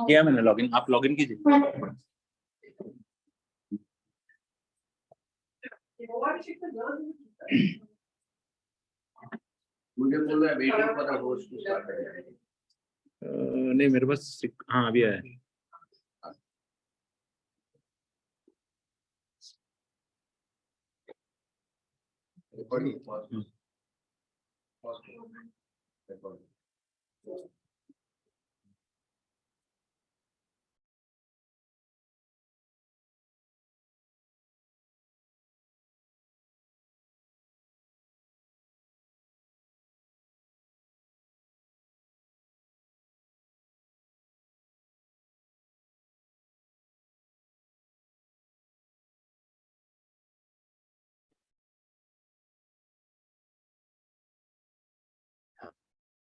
किया मैंने लॉगिन, आप लॉगिन कीजिए। मुझे बोल रहा है waiting for the host to start. नहीं मेरे पास, हाँ अभी आया।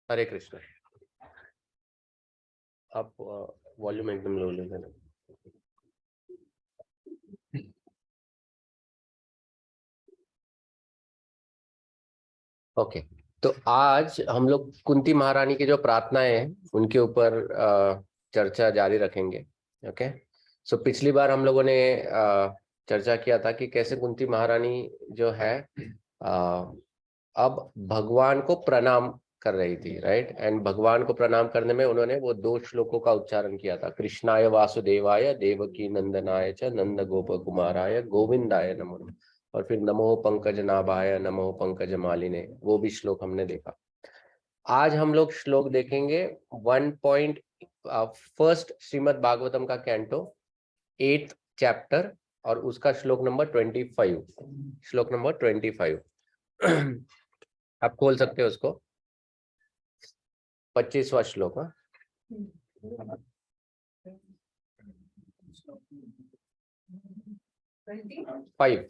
हरे कृष्ण। आप वॉल्यूम एकदम लो ले लेना। ओके, तो आज हम लोग कुंती महारानी की जो प्रार्थनाएं हैं उनके ऊपर चर्चा जारी रखेंगे। ओके, सो पिछली बार हम लोगों ने चर्चा किया था कि कैसे कुंती महारानी जो है अब भगवान को प्रणाम कर रही थी, राइट। एंड भगवान को प्रणाम करने में उन्होंने वो 2 श्लोकों का उच्चारण किया था, कृष्णाय वासुदेवाय देवकी नंदनाय च नंद गोप कुमाराय गोविंदाय नमो, और फिर नमो पंकज नाभाय नमो पंकज मालिने, वो भी श्लोक हमने देखा। आज हम लोग श्लोक देखेंगे 1.1 श्रीमद् भागवतम का कैंटो 8th चैप्टर और उसका श्लोक नंबर 25। श्लोक नंबर 25 आप खोल सकते हो उसको। 25वां श्लोक। 5।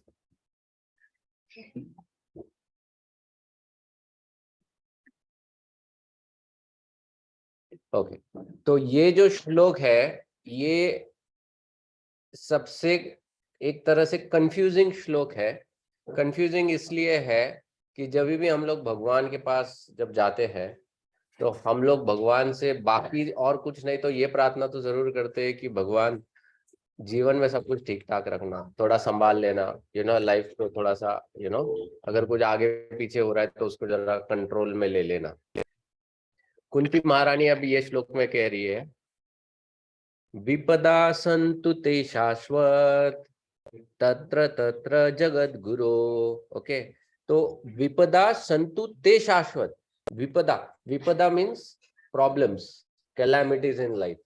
ओके, तो ये जो श्लोक है ये सबसे एक तरह से कंफ्यूजिंग श्लोक है। कंफ्यूजिंग इसलिए है कि जब भी हम लोग भगवान के पास जब जाते हैं तो हम लोग भगवान से बाकी और कुछ नहीं तो ये प्रार्थना तो जरूर करते हैं कि भगवान जीवन में सब कुछ ठीक ठाक रखना, थोड़ा संभाल लेना, लाइफ को थोड़ा सा अगर कुछ आगे पीछे हो रहा है तो उसको जरा कंट्रोल में ले लेना। कुंती महारानी अब ये श्लोक में कह रही है, विपदा संतु ते शाश्वत तत्र तत्र जगत गुरु। ओके, तो विपदा संतु ते शाश्वत। विपदा, विपदा means problems, calamities in life.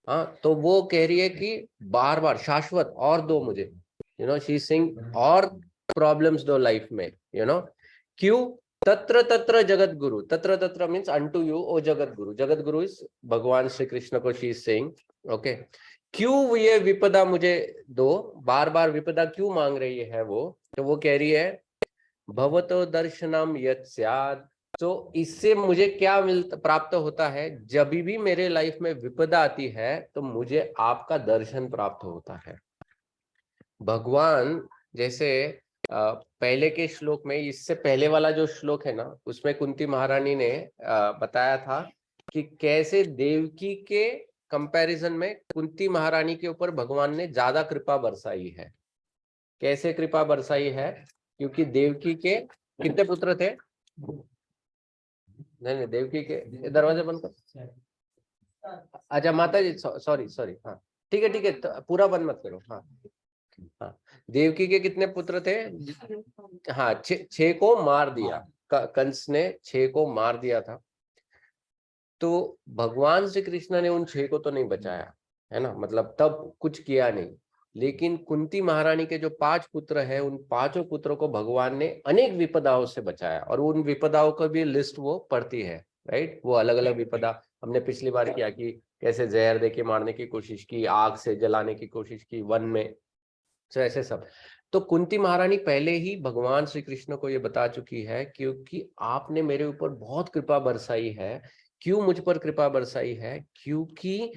हाँ, तो वो कह रही है कि बार बार शाश्वत और दो मुझे, शी सिंग और प्रॉब्लम्स दो लाइफ में, क्यों? तत्र तत्र जगत गुरु, तत्र तत्र means unto you O Jagat Guru. Jagat Guru is भगवान श्री कृष्ण को शी इज सेइंग। ओके, क्यों ये विपदा मुझे दो, बार बार विपदा क्यों मांग रही है वो? तो वो कह रही है भवतो दर्शनम यत् स्यात्, तो इससे मुझे क्या प्राप्त होता है? जब भी मेरे लाइफ में विपदा आती है तो मुझे आपका दर्शन प्राप्त होता है। भगवान जैसे पहले के श्लोक में, इससे पहले वाला जो श्लोक है ना, उसमें कुंती महारानी ने बताया था कि कैसे देवकी के कंपैरिजन में कुंती महारानी के ऊपर भगवान ने ज्यादा कृपा बरसाई है। कैसे कृपा बरसाई है? क्योंकि देवकी के कितने पुत्र थे? नहीं, देवकी के दरवाजा बंद कर। अच्छा माता जी, सॉरी सॉरी, हाँ ठीक है, तो पूरा बंद मत करो। हाँ हाँ, देवकी के कितने पुत्र थे? हाँ, 6 को मार दिया, कंस ने 6 को मार दिया था। तो भगवान श्री कृष्ण ने उन 6 को तो नहीं बचाया, है ना, मतलब तब कुछ किया नहीं। लेकिन कुंती महारानी के जो 5 पुत्र हैं, उन 5 पुत्रों को भगवान ने अनेक विपदाओं से बचाया, और उन विपदाओं का भी लिस्ट वो पढ़ती है, राइट। वो अलग अलग विपदा हमने पिछली बार किया कि कैसे जहर देके मारने की कोशिश की, आग से जलाने की कोशिश की वन में, तो ऐसे सब। तो कुंती महारानी पहले ही भगवान श्री कृष्ण को ये बता चुकी है, क्योंकि आपने मेरे ऊपर बहुत कृपा बरसाई है। क्यों मुझ पर कृपा बरसाई है? क्योंकि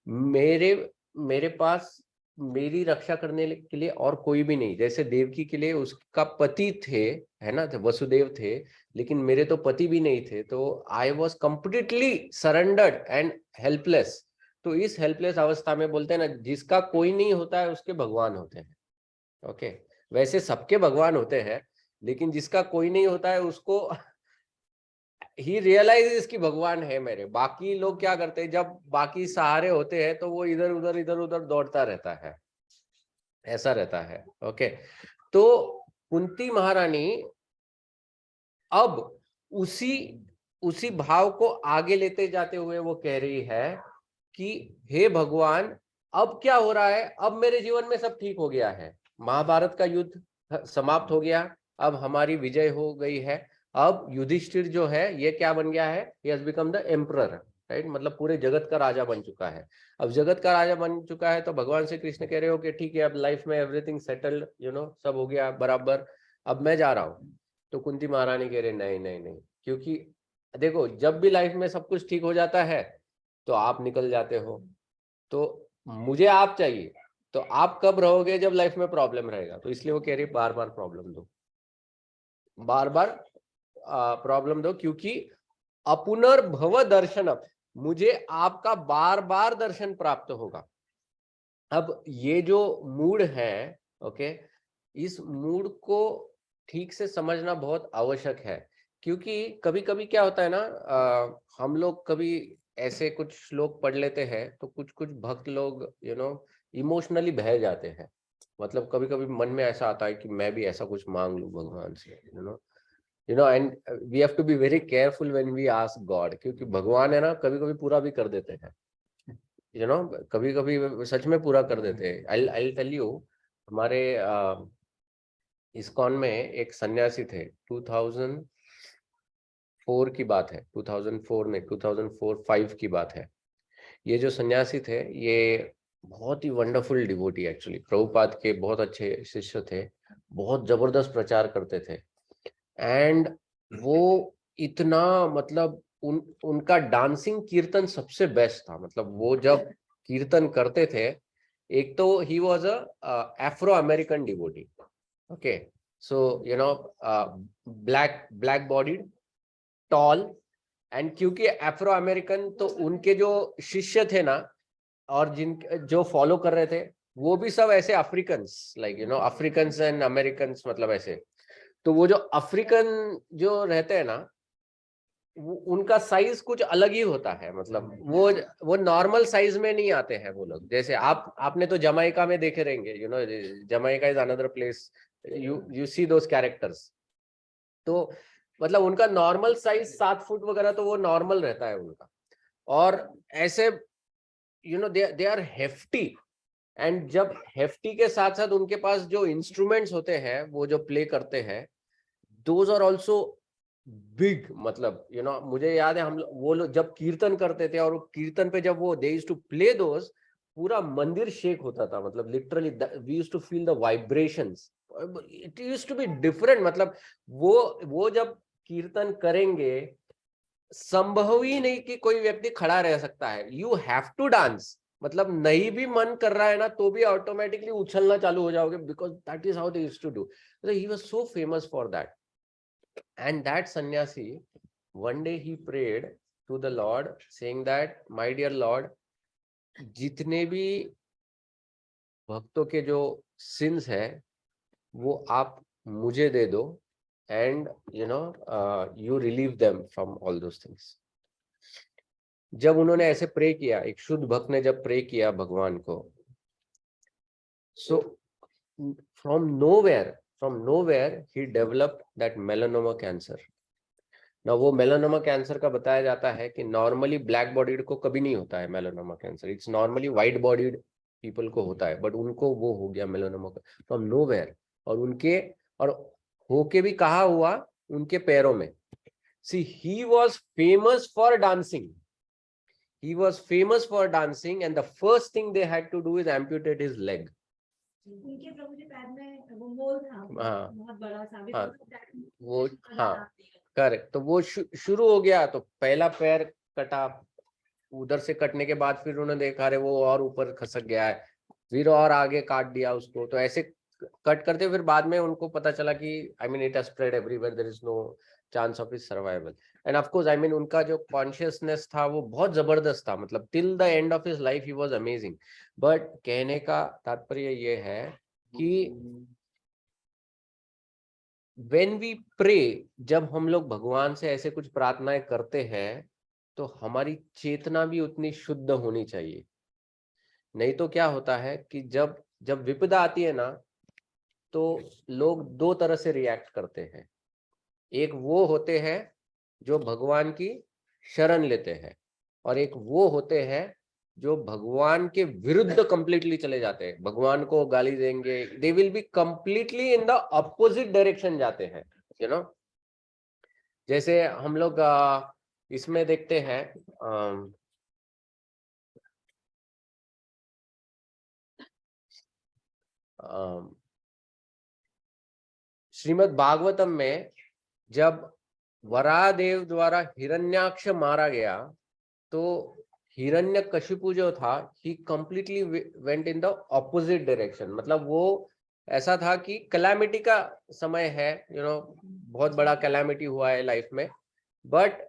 मेरे पास मेरी रक्षा करने के लिए और कोई भी नहीं, जैसे देवकी के लिए उसका पति थे, है ना, वसुदेव थे, लेकिन मेरे तो पति भी नहीं थे, तो I was completely surrendered and helpless. तो इस हेल्पलेस अवस्था में बोलते हैं ना, जिसका कोई नहीं होता है उसके भगवान होते हैं। ओके, वैसे सबके भगवान होते हैं, लेकिन जिसका कोई नहीं होता है उसको ही रियलाइज कि भगवान है मेरे। बाकी लोग क्या करते हैं, जब बाकी सहारे होते हैं तो वो इधर उधर दौड़ता रहता है, ऐसा रहता है। ओके, तो कुंती महारानी अब उसी उसी भाव को आगे लेते जाते हुए वो कह रही है कि हे भगवान, अब क्या हो रहा है, अब मेरे जीवन में सब ठीक हो गया है, महाभारत का युद्ध समाप्त हो गया, अब हमारी विजय हो गई है, अब युधिष्ठिर जो है ये क्या बन गया है, he has become the emperor, right, मतलब पूरे जगत का राजा बन चुका है। अब जगत का राजा बन चुका है तो भगवान श्री कृष्ण कह रहे हो कि ठीक है, अब लाइफ में एवरीथिंग सेटल्ड, सब हो गया बराबर, अब मैं जा रहा हूँ। तो कुंती महारानी कह रहे नहीं नहीं नहीं, क्योंकि देखो जब भी लाइफ में सब कुछ ठीक हो जाता है तो आप निकल जाते हो, तो मुझे आप चाहिए, तो आप कब रहोगे, जब लाइफ में प्रॉब्लम रहेगा। तो इसलिए वो कह रही बार बार प्रॉब्लम दो, बार बार प्रॉब्लम दो, क्योंकि अपुनर्भव दर्शनम, मुझे आपका बार बार दर्शन प्राप्त होगा। अब ये जो मूड है, ओके, इस मूड को ठीक से समझना बहुत आवश्यक है, क्योंकि कभी कभी क्या होता है ना, हम लोग कभी ऐसे कुछ श्लोक पढ़ लेते हैं तो कुछ कुछ भक्त लोग इमोशनली बह जाते हैं। मतलब कभी कभी मन में ऐसा आता है कि मैं भी ऐसा कुछ मांग लूं भगवान से, and we have to be very careful when we ask God, क्योंकि भगवान है ना कभी कभी पूरा भी कर देते हैं, कभी कभी सच में पूरा कर देते हैं। आई टेल यू, हमारे इस्कॉन में एक सन्यासी थे, 2004 की बात है, 2004 में 2004-5 की बात है। ये जो सन्यासी थे ये बहुत ही वंडरफुल डिवोटी, एक्चुअली प्रभुपाद के बहुत अच्छे शिष्य थे, बहुत जबरदस्त प्रचार करते थे। एंड वो इतना, मतलब उनका डांसिंग कीर्तन सबसे बेस्ट था। मतलब वो जब कीर्तन करते थे, एक तो he was Afro American devotee, okay, so black bodied, tall, and क्योंकि अफ्रो अमेरिकन, तो उनके जो शिष्य थे ना, और जिन जो फॉलो कर रहे थे, वो भी सब ऐसे Africans, like Africans and Americans, मतलब ऐसे। तो वो जो अफ्रीकन जो रहते हैं ना, उनका साइज कुछ अलग ही होता है, मतलब वो नॉर्मल साइज में नहीं आते हैं वो लोग। जैसे आपने तो जमाइका में देखे रहेंगे, Jamaica is another place, you see those characters. तो मतलब उनका नॉर्मल साइज 7 फुट वगैरह, तो वो नॉर्मल रहता है उनका। और ऐसे दे आर हेफ्टी, एंड जब हेफ्टी के साथ साथ उनके पास जो इंस्ट्रूमेंट्स होते हैं, वो जो प्ले करते हैं, दोज आर ऑल्सो बिग। मतलब मुझे याद है, हम वो लोग जब कीर्तन करते थे, और कीर्तन पे जब वो they used to play those, पूरा मंदिर शेक होता था। मतलब literally we used to feel the vibrations, it used to be different. मतलब वो जब कीर्तन करेंगे, संभव ही नहीं कि कोई व्यक्ति खड़ा रह सकता है, यू हैव टू डांस। मतलब नहीं भी मन कर रहा है ना, तो भी ऑटोमेटिकली उछलना चालू हो जाओगे, because that is how they used to do. He was so famous for that. And that sannyasi, one day he prayed to the Lord, saying that, my dear Lord, जितने भी भक्तों के जो सिंस है, वो आप मुझे दे दो, and you relieve them from all those things. जब उन्होंने ऐसे प्रे किया, एक शुद्ध भक्त ने जब प्रे किया भगवान को, so from nowhere he developed that melanoma cancer. ना वो मेलानोमा कैंसर का बताया जाता है कि नॉर्मली ब्लैक बॉडीड को कभी नहीं होता है melanoma cancer, it's normally white bodied people को होता है, बट उनको वो हो गया मेलानोमा फ्रॉम नोवेयर। और होके भी कहा हुआ, उनके पैरों में। See he was famous for dancing, and the first thing they had to do is amputate his leg. उनके प्रभु जी पैर में वो मोल था, हाँ, बहुत बड़ा सा, हाँ, वो, हाँ, करेक्ट। तो वो शुरू हो गया, तो पहला पैर कटा, उधर से कटने के बाद फिर उन्होंने देखा, अरे वो और ऊपर खसक गया है, फिर और आगे काट दिया उसको, तो ऐसे कट करते फिर बाद में उनको पता चला कि I mean it has spread everywhere, there is no chance of his survival. And of course I mean उनका जो कॉन्शियसनेस था वो बहुत जबरदस्त था, मतलब till the end of his life he was amazing. But कहने का तात्पर्य ये है कि व्हेन वी प्रे, जब हम लोग भगवान से ऐसे कुछ प्रार्थनाएं करते हैं तो हमारी चेतना भी उतनी शुद्ध होनी चाहिए। नहीं तो क्या होता है कि जब जब विपदा आती है ना तो लोग दो तरह से रिएक्ट करते हैं। एक वो होते हैं जो भगवान की शरण लेते हैं, और एक वो होते हैं जो भगवान के विरुद्ध कंप्लीटली चले जाते हैं, भगवान को गाली देंगे, they will be completely in the opposite direction जाते हैं, यू नो। जैसे हम लोग इसमें देखते हैं श्रीमद् भागवतम में जब वरादेव द्वारा हिरण्याक्ष मारा गया तो हिरण्यकशिपु जो था he completely went in the opposite direction. मतलब वो ऐसा था कि कैलामिटी का समय है, यू नो, बहुत बड़ा कैलामिटी हुआ है लाइफ में, बट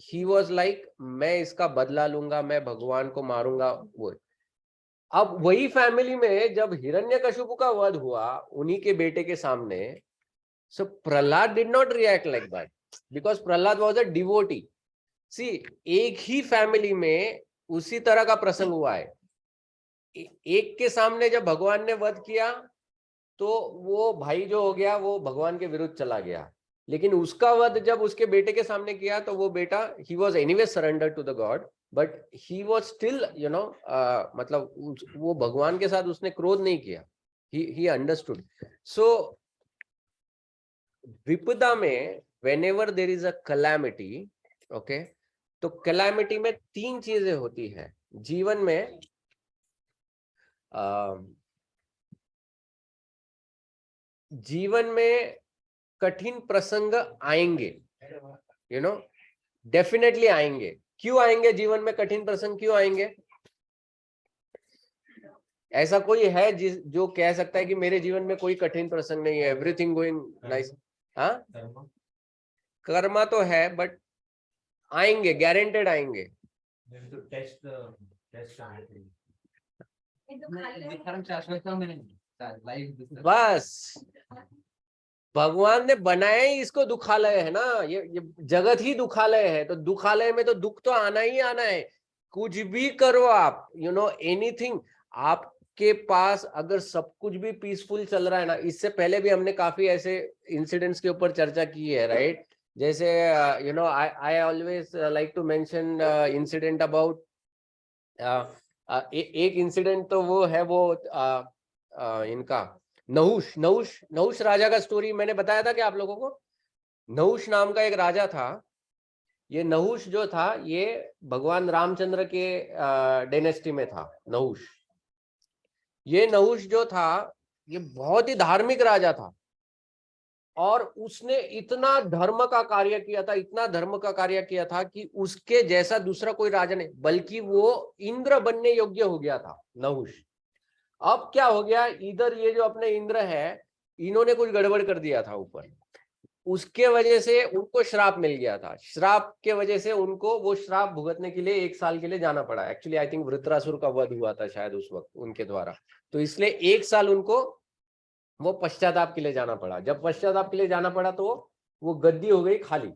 ही वाज लाइक मैं इसका बदला लूंगा, मैं भगवान को मारूंगा। वो अब वही फैमिली में जब हिरण्यकशिपु का वध हुआ उन्हीं के बेटे के सामने, so Prahlad did not react like that because Prahlad was a devotee. See, एक ही फैमिली में उसी तरह का प्रसंग हुआ है। एक के सामने जब भगवान ने वध किया तो वो भाई जो हो गया वो भगवान के विरुद्ध चला गया, लेकिन उसका वध जब उसके बेटे के सामने किया तो वो बेटा he was anyway surrendered to the God, but he was still, you know, मतलब वो भगवान के साथ उसने क्रोध नहीं किया, he understood. So विपदा में whenever there is a calamity, okay, तो कैलामिटी में तीन चीजें होती है जीवन में। जीवन में कठिन प्रसंग आएंगे, यू नो, डेफिनेटली आएंगे। क्यों आएंगे जीवन में कठिन प्रसंग, क्यों आएंगे? ऐसा कोई है जो कह सकता है कि मेरे जीवन में कोई कठिन प्रसंग नहीं है, एवरीथिंग गोइंग नाइस? हाँ, कर्मा तो है बट आएंगे, गारंटेड आएंगे। बस भगवान ने बनाया ही इसको दुखालय है ना, ये जगत ही दुखालय है, तो दुखालय में तो दुख तो आना ही आना है। कुछ भी करो आप, यू नो, एनीथिंग, आपके पास अगर सब कुछ भी पीसफुल चल रहा है ना, इससे पहले भी हमने काफी ऐसे इंसिडेंट्स के ऊपर चर्चा की है, राइट? जैसे you know, I always like to mention incident about एक इंसिडेंट तो वो है वो इनका नहुष राजा का स्टोरी मैंने बताया था कि आप लोगों को। नहुष नाम का एक राजा था। ये नहुष जो था ये भगवान रामचंद्र के डायनेस्टी में था नहुष। ये नहुष जो था ये बहुत ही धार्मिक राजा था, और उसने इतना धर्म का कार्य किया था, इतना धर्म का कार्य किया था कि उसके जैसा दूसरा कोई राजा नहीं, बल्कि वो इंद्र बनने योग्य हो गया था नहुष। अब क्या हो गया, इधर ये जो अपने इंद्र है इन्होंने कुछ गड़बड़ कर दिया था ऊपर, उसके वजह से उनको श्राप मिल गया था। श्राप के वजह से उनको वो श्राप भुगतने के लिए 1 साल के लिए जाना पड़ा। एक्चुअली आई थिंक वृत्रासुर का वध हुआ था शायद उस वक्त उनके द्वारा, तो इसलिए 1 साल उनको वो पश्चाताप के लिए जाना पड़ा। जब पश्चाताप के लिए जाना पड़ा तो वो गद्दी हो गई खाली।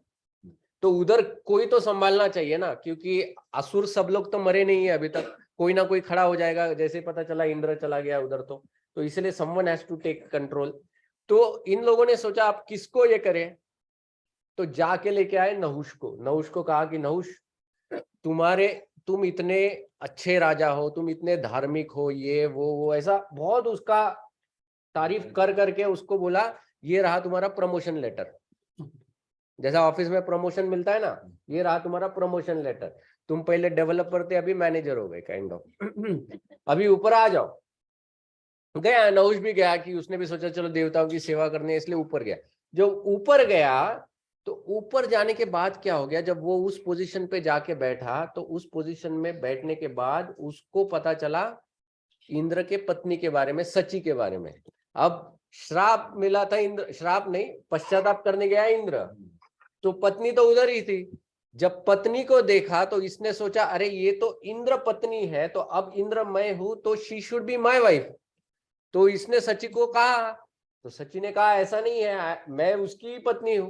तो उधर कोई तो संभालना चाहिए ना, क्योंकि असुर सब लोग तो मरे नहीं है अभी तक, कोई ना कोई खड़ा हो जाएगा। जैसे पता चला इंद्र चला गया उधर, तो इसलिए someone has to take control. तो इन लोगों ने सोचा आप किसको ये करें, तो जाके लेके आए नहुष को। नहुष को कहा कि नहुष, तुम इतने अच्छे राजा हो, तुम इतने धार्मिक हो, ये वो ऐसा बहुत उसका तारीफ कर करके उसको बोला ये रहा तुम्हारा प्रमोशन लेटर। जैसा ऑफिस में प्रमोशन मिलता है ना, ये रहा तुम्हारा प्रमोशन लेटर। तुम पहले डेवलपर थे, अभी मैनेजर हो गए काइंड ऑफ, अभी ऊपर आ जाओ। गया नहुष भी गया कि उसने भी सोचा चलो देवताओं की सेवा करनी है, इसलिए ऊपर गया। जो ऊपर गया तो ऊपर जाने के बाद क्या हो गया, जब वो उस पोजीशन पे जाके बैठा तो उस पोजीशन में बैठने के बाद उसको पता चला इंद्र के पत्नी के बारे में, सची के बारे में। अब श्राप मिला था, इंद्र श्राप नहीं, पश्चाताप करने गया इंद्र, तो पत्नी तो उधर ही थी। जब पत्नी को देखा तो इसने सोचा अरे ये तो इंद्र पत्नी है, तो अब इंद्र मैं हूं तो she should be my wife. तो इसने सची को कहा, तो सची ने कहा ऐसा नहीं है, मैं उसकी पत्नी हूं।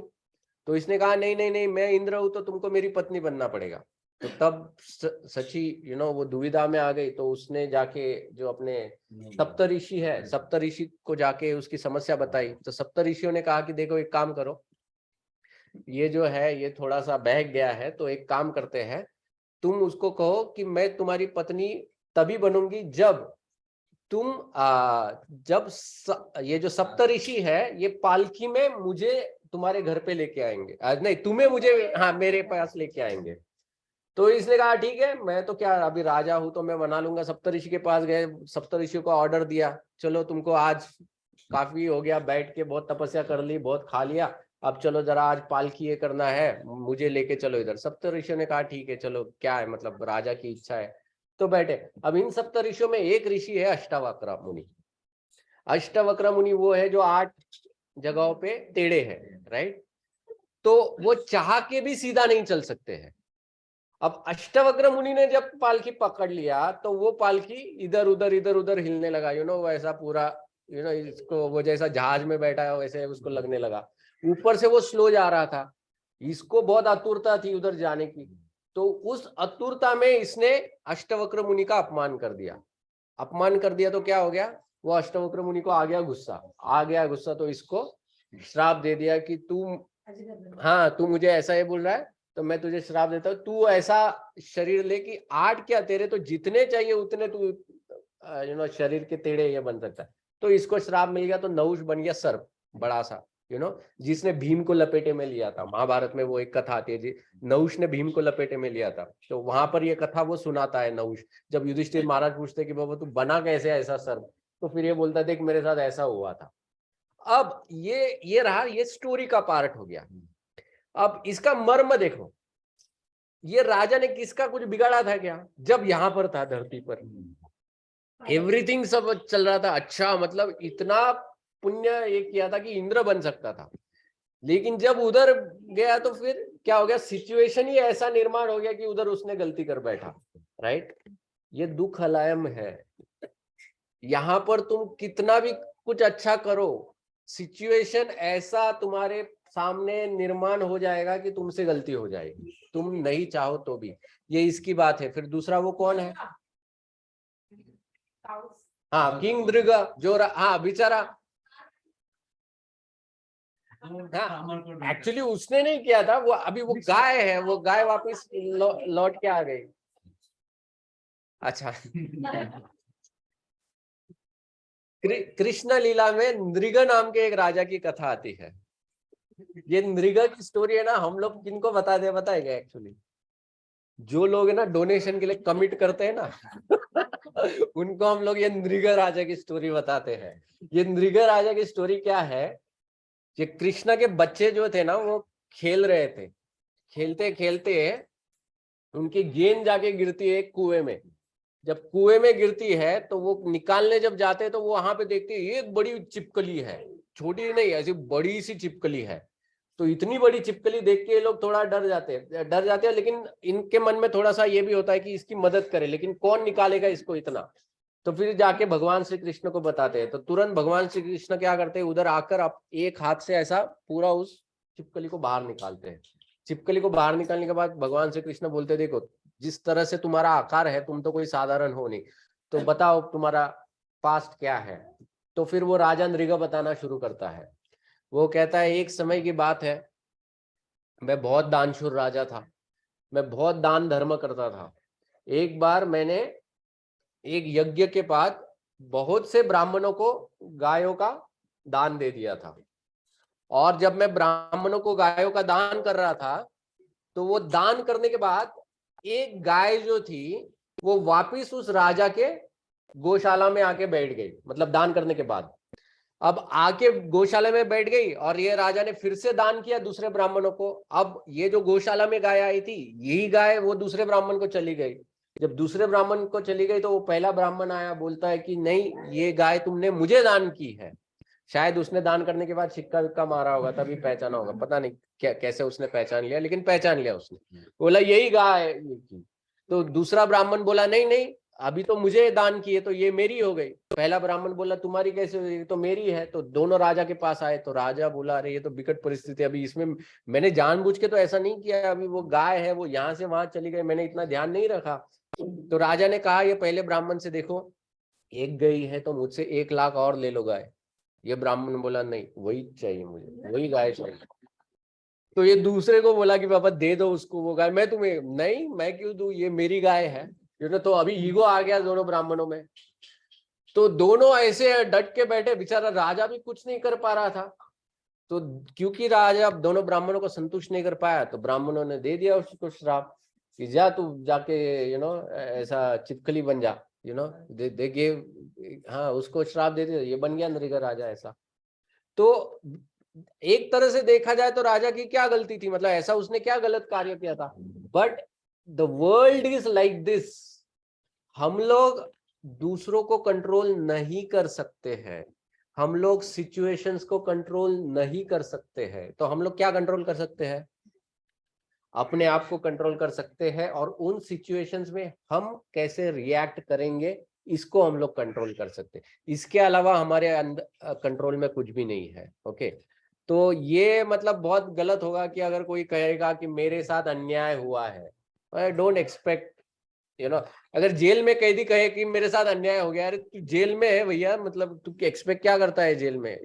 तो इसने कहा नहीं नहीं नहीं, मैं इंद्र हूं तो तुमको मेरी पत्नी बनना पड़ेगा। तो तब सची वो दुविधा में आ गई। तो उसने जाके जो अपने सप्तऋषि है, सप्तऋषि को जाके उसकी समस्या बताई। तो सप्तऋषियों ने कहा कि देखो एक काम करो, ये जो है ये थोड़ा सा बहक गया है, तो एक काम करते हैं, तुम उसको कहो कि मैं तुम्हारी पत्नी तभी बनूंगी जब तुम ये जो सप्तऋषि है ये पालकी में मुझे तुम्हारे घर पे लेके आएंगे, नहीं तुम्हें मुझे, हाँ मेरे पास लेके आएंगे। तो इसने कहा ठीक है, मैं तो क्या अभी राजा हूं तो मैं बना लूंगा। सप्तऋषि के पास गए, सप्तऋषियों को ऑर्डर दिया, चलो तुमको आज काफी हो गया, बैठ के बहुत तपस्या कर ली, बहुत खा लिया, अब चलो जरा आज पालकी ये करना है, मुझे लेके चलो इधर। सप्तऋषियों ने कहा ठीक है चलो, क्या है मतलब राजा की इच्छा है, तो बैठे। अब इन सप्तऋषियों में एक ऋषि है अष्टावक्र मुनि। अष्टावक्र मुनि वो है जो 8 जगहों पे टेढ़े हैं, राइट। तो वो चाह के भी सीधा नहीं चल सकते हैं। अब अष्टावक्र मुनि ने जब पालकी पकड़ लिया तो वो पालकी इधर उधर हिलने लगा, वैसा पूरा इसको वो जैसा जहाज में बैठा है वैसे उसको लगने लगा। ऊपर से वो स्लो जा रहा था, इसको बहुत आतुरता थी उधर जाने की। तो उस आतुरता में इसने अष्टावक्र मुनि का अपमान कर दिया। अपमान कर दिया तो क्या हो गया, वो अष्टावक्र मुनि को आ गया गुस्सा, तो इसको श्राप दे दिया कि तू मुझे ऐसा ही बोल रहा है तो मैं तुझे श्राप देता हूँ, तू ऐसा शरीर ले कि 8 क्या तेरे तो जितने चाहिए उतने तू शरीर के टेढ़े ये बन सकता है। तो इसको श्राप मिल गया, तो नहुष बन गया सर्प बड़ा सा, जिसने भीम को लपेटे में लिया था। महाभारत में वो एक कथा आती है जी, नहुष ने भीम को लपेटे में लिया था। तो वहां पर ये कथा वो सुनाता है नहुष, जब युधिष्ठिर महाराज पूछते कि बाबा तू बना कैसे ऐसा सर्प, तो फिर ये बोलता देख मेरे साथ ऐसा हुआ था। अब ये रहा, ये स्टोरी का पार्ट हो गया। अब इसका मर्म देखो, ये राजा ने किसका कुछ बिगाड़ा था क्या? जब यहां पर था धरती पर एवरीथिंग सब चल रहा था, अच्छा मतलब इतना पुण्य ये किया था कि इंद्र बन सकता था। लेकिन जब उधर गया तो फिर क्या हो गया, सिचुएशन ही ऐसा निर्माण हो गया कि उधर उसने गलती कर बैठा, राइट। ये दुख अलायम है। यहां पर तुम कितना भी कुछ अच्छा करो, सिचुएशन ऐसा तुम्हारे सामने निर्माण हो जाएगा कि तुमसे गलती हो जाएगी, तुम नहीं चाहो तो भी। ये इसकी बात है। फिर दूसरा वो कौन है, हाँ किंग दृग, जो हाँ बेचारा, हाँ एक्चुअली उसने नहीं किया था, वो अभी वो गाय है, वो गाय वापस लौट के आ गई। अच्छा कृष्ण लीला में नृग नाम के एक राजा की कथा आती है। ये नृग की स्टोरी है ना, हम लोग किनको बताएंगे एक्चुअली, जो लोग है ना डोनेशन के लिए कमिट करते हैं ना उनको हम लोग ये नृग राजा की स्टोरी बताते हैं। ये नृग राजा की स्टोरी क्या है, ये कृष्ण के बच्चे जो थे ना वो खेल रहे थे, खेलते खेलते उनकी गेंद जाके गिरती है कुएं में। जब कुएं में गिरती है तो वो निकालने जब जाते हैं तो वो वहां पे देखते हैं एक बड़ी छिपकली है, छोटी नहीं ऐसी बड़ी सी छिपकली है। तो इतनी बड़ी छिपकली देख के ये लोग थोड़ा डर जाते हैं, लेकिन इनके मन में थोड़ा सा ये भी होता है कि इसकी मदद करे, लेकिन कौन निकालेगा इसको इतना। तो फिर जाके भगवान श्री कृष्ण को बताते हैं। तो तुरंत भगवान श्री कृष्ण क्या करते हैं, उधर आकर आप एक हाथ से ऐसा पूरा उस छिपकली को बाहर निकालते हैं। छिपकली को बाहर निकालने के बाद भगवान श्री कृष्ण बोलते देखो जिस तरह से तुम्हारा आकार है तुम तो कोई साधारण हो नहीं, तो बताओ तुम्हारा पास्ट क्या है। तो फिर वो राजा नृग बताना शुरू करता है। वो कहता है एक समय की बात है, मैं बहुत दानशूर राजा था, मैं बहुत दान धर्म करता था। एक बार मैंने एक यज्ञ के बाद बहुत से ब्राह्मणों को गायों का दान दे दिया था। और जब मैं ब्राह्मणों को गायों का दान कर रहा था तो वो दान करने के बाद एक गाय जो थी वो वापिस उस राजा के गौशाला में आके बैठ गई, मतलब दान करने के बाद। अब आके गौशाला में बैठ गई और ये राजा ने फिर से दान किया दूसरे ब्राह्मणों को। अब ये जो गौशाला में गाय आई थी यही गाय वो दूसरे ब्राह्मण को चली गई। जब दूसरे ब्राह्मण को चली गई तो वो पहला ब्राह्मण आया, बोलता है कि नहीं, ये गाय तुमने मुझे दान की है। शायद उसने दान करने के बाद सिक्का विक्का मारा होगा, तभी पहचाना होगा, पता नहीं क्या कैसे उसने पहचान लिया, लेकिन पहचान लिया उसने, बोला यही गाय है ये की। तो दूसरा ब्राह्मण बोला नहीं नहीं, अभी तो मुझे दान की है तो ये मेरी हो गई। पहला ब्राह्मण बोला तुम्हारी कैसे हो गई, तो मेरी है। तो दोनों राजा के पास आए, तो राजा बोला अरे ये तो विकट परिस्थिति है, अभी इसमें मैंने जानबूझ के तो ऐसा नहीं किया, अभी वो गाय है वो यहाँ से वहां चली गई, मैंने इतना ध्यान नहीं रखा। तो राजा ने कहा ये पहले ब्राह्मण से देखो, एक गई है तो मुझसे 1 लाख और ले लो गाय। ये ब्राह्मण बोला नहीं, वही चाहिए मुझे, वही गाय चाहिए। तो ये दूसरे को बोला कि पापा दे दो उसको वो गाय, मैं तुम्हें नहीं, मैं क्यों दूं, ये मेरी गाय है। तो अभी ईगो आ गया दोनों ब्राह्मणों में। तो दोनों ऐसे डट के बैठे, बेचारा राजा भी कुछ नहीं कर पा रहा था। तो क्योंकि राजा दोनों ब्राह्मणों को संतुष्ट नहीं कर पाया, तो ब्राह्मणों ने दे दिया उसको श्राप कि जा तू जाके ऐसा चिपकली बन जा, दे गिव, हाँ उसको श्राप दे दिया, ये बन गया नरेगा राजा ऐसा। तो एक तरह से देखा जाए तो राजा की क्या गलती थी, मतलब ऐसा उसने क्या गलत कार्य किया था। But the world is like this, हम लोग दूसरों को कंट्रोल नहीं कर सकते हैं, हम लोग सिचुएशंस को कंट्रोल नहीं कर सकते हैं। तो हम लोग क्या कंट्रोल कर सकते हैं, अपने आप को कंट्रोल कर सकते हैं, और उन सिचुएशंस में हम कैसे रिएक्ट करेंगे इसको हम लोग कंट्रोल कर सकते हैं। इसके अलावा हमारे अंदर कंट्रोल में कुछ भी नहीं है। ओके, तो ये मतलब बहुत गलत होगा कि अगर कोई कहेगा कि मेरे साथ अन्याय हुआ है, आई डोंट एक्सपेक्ट, अगर जेल में कैदी कहे कि मेरे साथ अन्याय हो गया, अरे तू जेल में है भैया, मतलब तू एक्सपेक्ट क्या करता है जेल में,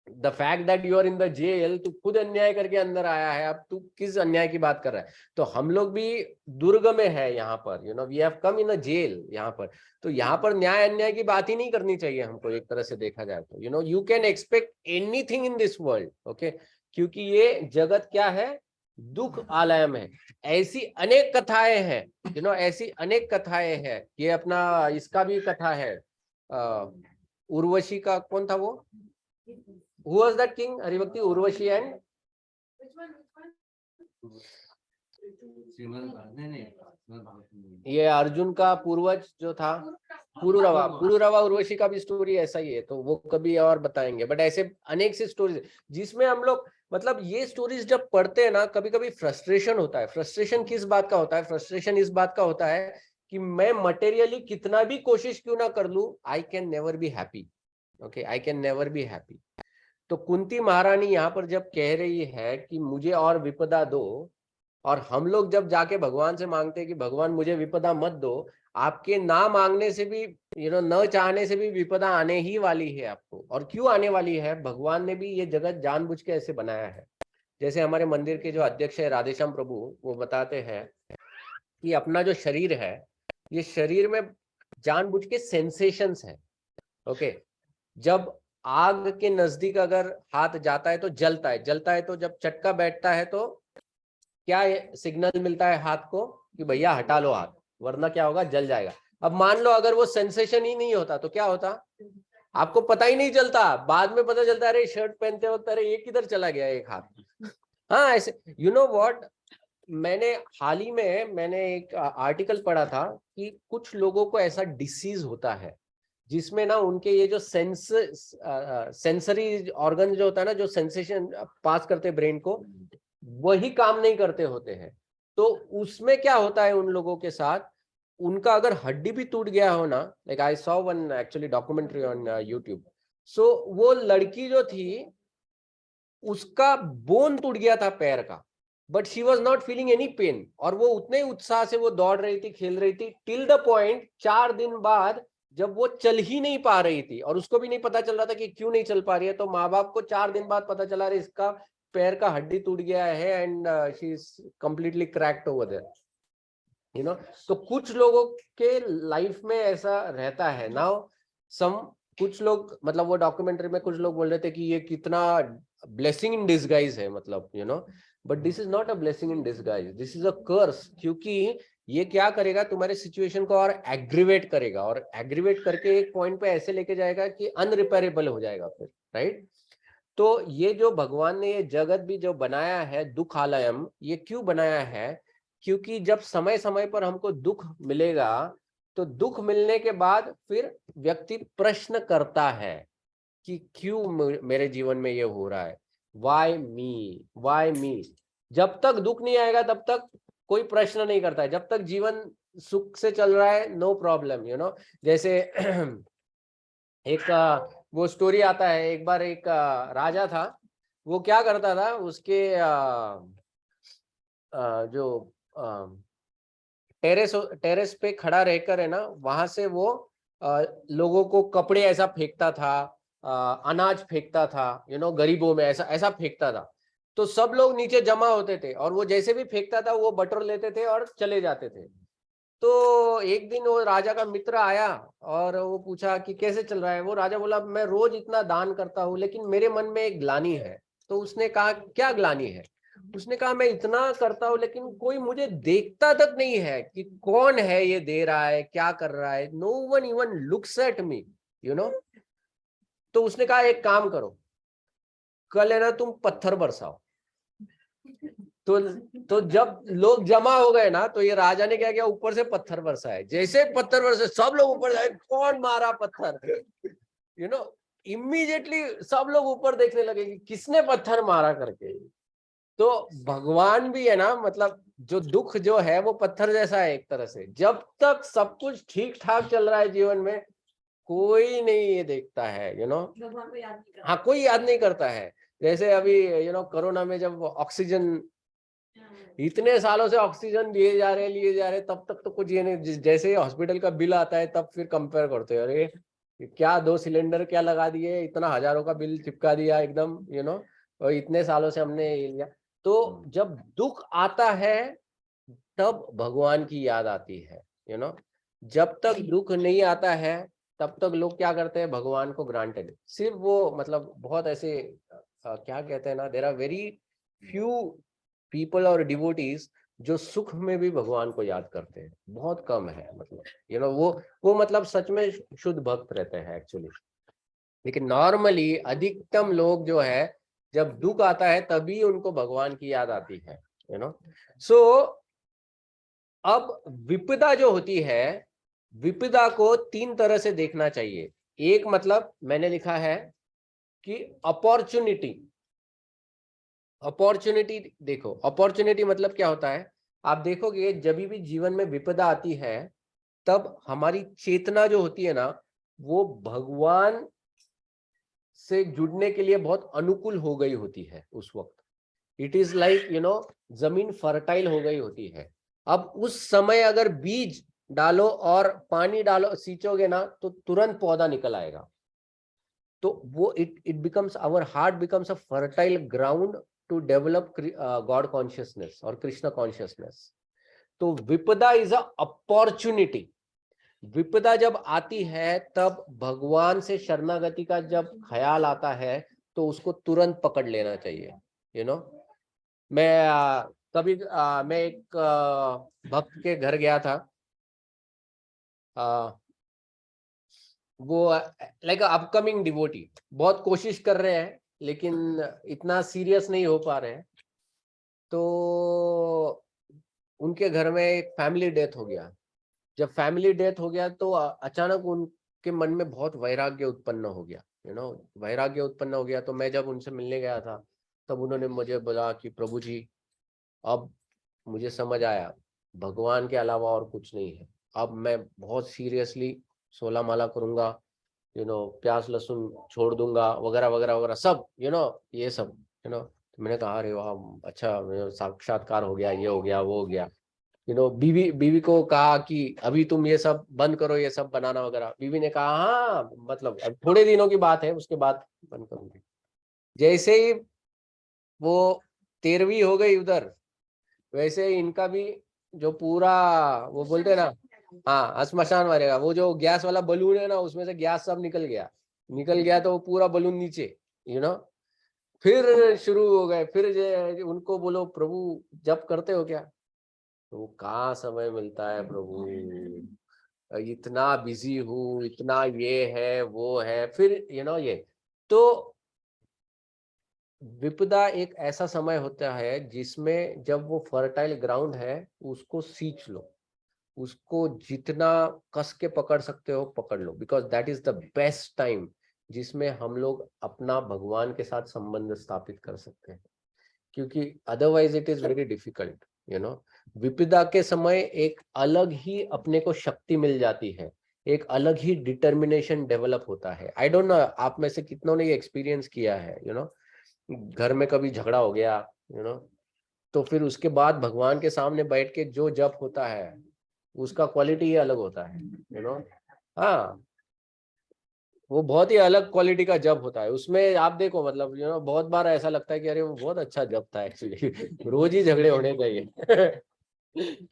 the fact that you are in the jail, तू खुद अन्याय करके अंदर आया है, अब तू किस अन्याय की बात कर रहा है। तो हम लोग भी दुर्ग में है यहाँ पर, we have come in a jail यहाँ पर। तो यहाँ पर न्याय अन्याय की बात ही नहीं करनी चाहिए हमको, एक तरह से देखा जाए तो you can expect anything in this world. Okay, क्योंकि ये जगत क्या है, दुख आलयम है। ऐसी अनेक कथाएं हैं, ऐसी अनेक कथाएं हैं। ये अपना इसका भी कथा है, उर्वशी का, कौन था वो, Who was that king? Haribhakti, Urvashi and ये अर्जुन का पूर्वज जो था पुरुरवा, पुरुरवा उर्वशी का भी स्टोरी ऐसा ही है, तो वो कभी और बताएंगे। बट ऐसे अनेक सी स्टोरीज जिसमें हम लोग, मतलब ये स्टोरीज जब पढ़ते हैं ना, कभी कभी फ्रस्ट्रेशन होता है। फ्रस्ट्रेशन किस बात का होता है, फ्रस्ट्रेशन इस बात का होता है कि मैं मटेरियली कितना भी कोशिश क्यों ना कर लूं, I can never be happy. Okay, I can never be happy. तो कुंती महारानी यहाँ पर जब कह रही है कि मुझे और विपदा दो, और हम लोग जब जाके भगवान से मांगते हैं कि भगवान मुझे विपदा मत दो, आपके ना मांगने से भी, न चाहने से भी विपदा आने ही वाली है आपको। और क्यों आने वाली है, भगवान ने भी ये जगत जानबूझ के ऐसे बनाया है। जैसे हमारे मंदिर के जो अध्यक्ष है राधेश्याम प्रभु, वो बताते हैं कि अपना जो शरीर है, ये शरीर में जानबूझ के सेंसेशंस है। ओके, जब आग के नजदीक अगर हाथ जाता है तो जलता है, जलता है, तो जब चटका बैठता है तो क्या सिग्नल मिलता है हाथ को कि भैया हटा लो हाथ, वरना क्या होगा, जल जाएगा। अब मान लो अगर वो सेंसेशन ही नहीं होता तो क्या होता, आपको पता ही नहीं चलता, बाद में पता चलता है अरे शर्ट पहनते वक्त अरे ये किधर चला गया एक हाथ। हाँ ऐसे, व्हाट, मैंने हाल ही में एक आर्टिकल पढ़ा था कि कुछ लोगों को ऐसा डिसीज होता है जिसमें ना उनके ये जो सेंसरी ऑर्गन जो होता है ना, जो सेंसेशन पास करते हैं ब्रेन को, वही काम नहीं करते होते हैं। तो उसमें क्या होता है उन लोगों के साथ, उनका अगर हड्डी भी टूट गया हो ना, like I saw one actually documentary on YouTube, so वो लड़की जो थी उसका बोन टूट गया था पैर का, but she was not feeling any pain, और वो उतने उत्साह से वो दौड़ रही थी, खेल रही थी, टिल द पॉइंट 4 दिन बाद जब वो चल ही नहीं पा रही थी, और उसको भी नहीं पता चल रहा था कि क्यों नहीं चल पा रही है। तो माँ बाप को 4 दिन बाद पता चला रहा इसका पैर का हड्डी टूट गया है, and she is completely cracked over there. तो कुछ लोगों के लाइफ में ऐसा रहता है। नाउ कुछ लोग, मतलब वो डॉक्यूमेंट्री में कुछ लोग बोल रहे थे कि ये कितना ब्लेसिंग इन डिसगाइज है, मतलब but this is not a blessing in disguise, this is a curse. क्योंकि ये क्या करेगा, तुम्हारे सिचुएशन को और एग्रीवेट करेगा, और एग्रीवेट करके एक पॉइंट पे ऐसे लेके जाएगा कि अनरिपेयरेबल हो जाएगा फिर, राइट। तो ये जो भगवान ने ये जगत भी जो बनाया है दुखालयम, ये क्यों बनाया है क्योंकि जब समय समय पर हमको दुख मिलेगा तो दुख मिलने के बाद फिर व्यक्ति प्रश्न करता है कि क्यों मेरे जीवन में ये हो रहा है, वाई मी। जब तक दुख नहीं आएगा तब तक कोई प्रश्न नहीं करता है, जब तक जीवन सुख से चल रहा है नो प्रॉब्लम, यू नो। जैसे एक वो स्टोरी आता है, एक बार एक राजा था, वो क्या करता था, उसके जो टेरेस पे खड़ा रहकर है ना, वहां से वो लोगों को कपड़े ऐसा फेंकता था, अनाज फेंकता था, यू नो, गरीबों में ऐसा ऐसा फेंकता था। तो सब लोग नीचे जमा होते थे और वो जैसे भी फेंकता था वो बटोर लेते थे और चले जाते थे। तो एक दिन वो राजा का मित्र आया और वो पूछा कि कैसे चल रहा है। वो राजा बोला, मैं रोज इतना दान करता हूँ लेकिन मेरे मन में एक ग्लानि है। तो उसने कहा, क्या ग्लानि है? उसने कहा, मैं इतना करता हूँ लेकिन कोई मुझे देखता तक नहीं है कि कौन है ये दे रहा है, क्या कर रहा है। No one even looks at me, you know. तो उसने कहा, एक काम करो, कल है ना तुम पत्थर बरसाओ। तो जब लोग जमा हो गए ना, तो ये राजा ने क्या किया, ऊपर से पत्थर बरसाए। जैसे पत्थर बरसे सब लोग ऊपर जाए, कौन मारा पत्थर, यू नो। इमीडिएटली सब लोग ऊपर देखने लगे कि किसने पत्थर मारा करके। तो भगवान भी है ना, मतलब जो दुख जो है वो पत्थर जैसा है एक तरह से। जब तक सब कुछ ठीक ठाक चल रहा है जीवन में, कोई नहीं ये देखता है, यू नो। भगवान को याद नहीं करता। हाँ, कोई याद नहीं करता है। जैसे अभी यू नो कोरोना में जब ऑक्सीजन, इतने सालों से ऑक्सीजन लिए जा रहे, तब तक तो कुछ ये नहीं। जैसे ही हॉस्पिटल का बिल आता है तब फिर कंपेयर करते हैं, अरे क्या 2 सिलेंडर क्या लगा दिए, इतना हजारों का बिल चिपका दिया एकदम, यू नो, और इतने सालों से हमने ये लिया। तो जब दुख आता है तब भगवान की याद आती है, यू नो। जब तक दुख नहीं आता है तब तक लोग क्या करते हैं, भगवान को ग्रांटेड, सिर्फ वो मतलब बहुत ऐसे क्या कहते हैं ना, there are very few people और डिवोटीज जो सुख में भी भगवान को याद करते हैं, बहुत कम है, मतलब यू नो। वो मतलब सच में शुद्ध भक्त रहते हैं एक्चुअली। लेकिन नॉर्मली अधिकतम लोग जो है, जब दुख आता है तभी उनको भगवान की याद आती है, यू नो। सो अब विपदा जो होती है, विपदा को 3 तरह से देखना चाहिए। एक मतलब मैंने लिखा है कि अपॉर्चुनिटी। अपॉर्चुनिटी देखो, अपॉर्चुनिटी मतलब क्या होता है, आप देखोगे जब भी जीवन में विपदा आती है तब हमारी चेतना जो होती है ना, वो भगवान से जुड़ने के लिए बहुत अनुकूल हो गई होती है उस वक्त। It is like, you know, जमीन फर्टाइल हो गई होती है। अब उस समय अगर बीज डालो और पानी डालो, सींचोगे ना, तो तुरंत पौधा निकल आएगा। तो वो it becomes, our heart becomes a fertile ground to develop God consciousness और कृष्ण कॉन्शियसनेस। तो विपदा इज अ अपॉर्चुनिटी। विपदा जब आती है तब भगवान से शरणागति का जब ख्याल आता है तो उसको तुरंत पकड़ लेना चाहिए, यू नो। मैं कभी मैं एक भक्त के घर गया था। वो लाइक अपकमिंग डिवोटी, बहुत कोशिश कर रहे हैं लेकिन इतना सीरियस नहीं हो पा रहे हैं। तो उनके घर में एक फैमिली डेथ हो गया। जब फैमिली डेथ हो गया तो अचानक उनके मन में बहुत वैराग्य उत्पन्न हो गया, यू नो, वैराग्य उत्पन्न हो गया। तो मैं जब उनसे मिलने गया था तब उन्होंने मुझे बोला कि प्रभु जी, अब मुझे समझ आया भगवान के अलावा और कुछ नहीं है। अब मैं बहुत सीरियसली 16 माला करूंगा, यू नो, प्याज लहसुन छोड़ दूंगा, वगैरह वगैरह वगैरह सब, यू नो, ये सब, यू नो। तो मैंने कहा, अरे वाह, अच्छा, साक्षात्कार हो गया, ये हो गया, वो हो गया, यू नो। बीवी बीवी को कहा कि अभी तुम ये सब बंद करो, ये सब बनाना वगैरह। बीवी ने कहा, हाँ, मतलब अब थोड़े दिनों की बात है, उसके बाद बंद करूंगी। जैसे ही वो 13वीं हो गई उधर, वैसे ही इनका भी जो पूरा, वो बोलते हैं ना, हाँ, श्मशान मारेगा, वो जो गैस वाला बलून है ना, उसमें से गैस सब निकल गया तो वो पूरा बलून नीचे, यू नो। फिर शुरू हो गए, फिर उनको बोलो, प्रभु जप करते हो क्या? तो कहाँ समय मिलता है प्रभु, इतना बिजी हूँ, इतना ये है वो है, फिर यू नो ये। तो विपदा एक ऐसा समय होता है जिसमें जब वो फर्टाइल ग्राउंड है उसको सींच लो, उसको जितना कस के पकड़ सकते हो पकड़ लो, because that is the best time जिसमें हम लोग अपना भगवान के साथ संबंध स्थापित कर सकते हैं, क्योंकि otherwise it is very difficult, you know. विपदा के समय एक अलग ही अपने को शक्ति मिल जाती है, एक अलग ही डिटर्मिनेशन डेवलप होता है। आई डोंट नो आप में से कितनों ने ये एक्सपीरियंस किया है, यू नो, घर में कभी झगड़ा हो गया, यू नो, तो फिर उसके बाद भगवान के सामने बैठ के जो जप होता है उसका क्वालिटी ही अलग होता है, यू नो। हाँ, वो बहुत ही अलग क्वालिटी का जप होता है। उसमें आप देखो, मतलब यू नो, बहुत बार ऐसा लगता है कि अरे वो बहुत अच्छा जप था एक्चुअली रोज ही झगड़े होने चाहिए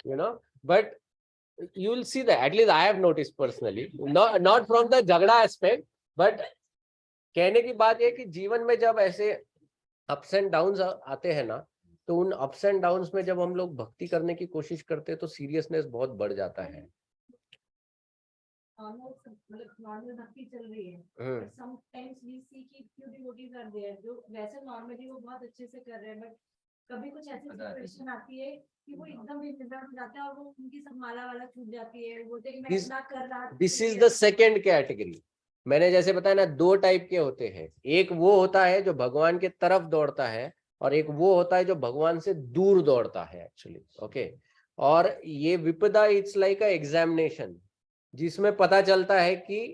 you know, but you will see that, at least I have noticed personally, not from the झगड़ा aspect, but कहने की बात ये कि जीवन में जब ऐसे अप्स एंड डाउन्स आते हैं ना, तो उन अप्स एंड डाउन्स में जब हम लोग भक्ति करने की कोशिश करते हैं तो सीरियसनेस बहुत बढ़ जाता है। नॉर्मल भक्ति चल रही है, बट समटाइम्स वी सी कि फ्यू डिवोटीज आर देयर जो वैसे नॉर्मली वो बहुत अच्छे से कर रहे हैं, बट कभी कुछ ऐसी सिचुएशन आती है कि वो एकदम बेफिक्र हो जाते हैं और वो उनकी सब माला वाला छूट जाती है, वो बोलते हैं कि मैं इतना कर रहा था। This is the second category. मैंने जैसे बताया ना, दो टाइप के होते हैं, एक वो होता है जो भगवान के तरफ दौड़ता है और एक वो होता है जो भगवान से दूर दौड़ता है एक्चुअली, ओके। और ये विपदा इट्स लाइक अ एग्जामिनेशन जिसमें पता चलता है कि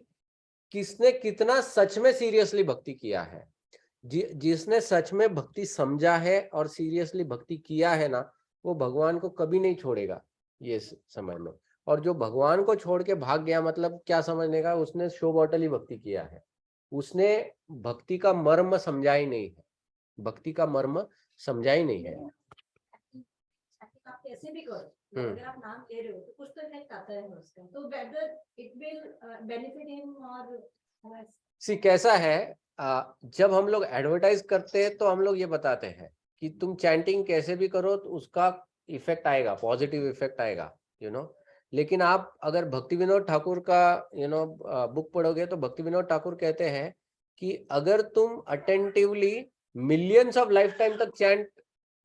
किसने कितना सच में सीरियसली भक्ति किया है। जिसने सच में भक्ति समझा है और सीरियसली भक्ति किया है ना, वो भगवान को कभी नहीं छोड़ेगा ये समय में। और जो भगवान को छोड़ के भाग गया, मतलब क्या समझने का, उसने शो बॉटल ही भक्ति किया है, उसने भक्ति का मर्म समझा ही नहीं है, भक्ति का मर्म समझा ही नहीं है। आप कैसे भी करो, अगर आप नाम ले रहे हो तो कुछ तो इफेक्ट आता है उसका, तो whether it will benefit him और सी कैसा है, जब हम लोग एडवर्टाइज करते हैं तो हम लोग ये बताते हैं कि तुम चैंटिंग कैसे भी करो तो उसका इफेक्ट आएगा, पॉजिटिव इफेक्ट आएगा, यू नो। लेकिन आप अगर भक्ति विनोद ठाकुर का यू नो बुक पढ़ोगे तो भक्ति विनोद ठाकुर कहते हैं कि अगर तुम attentively millions of life time तक चैंट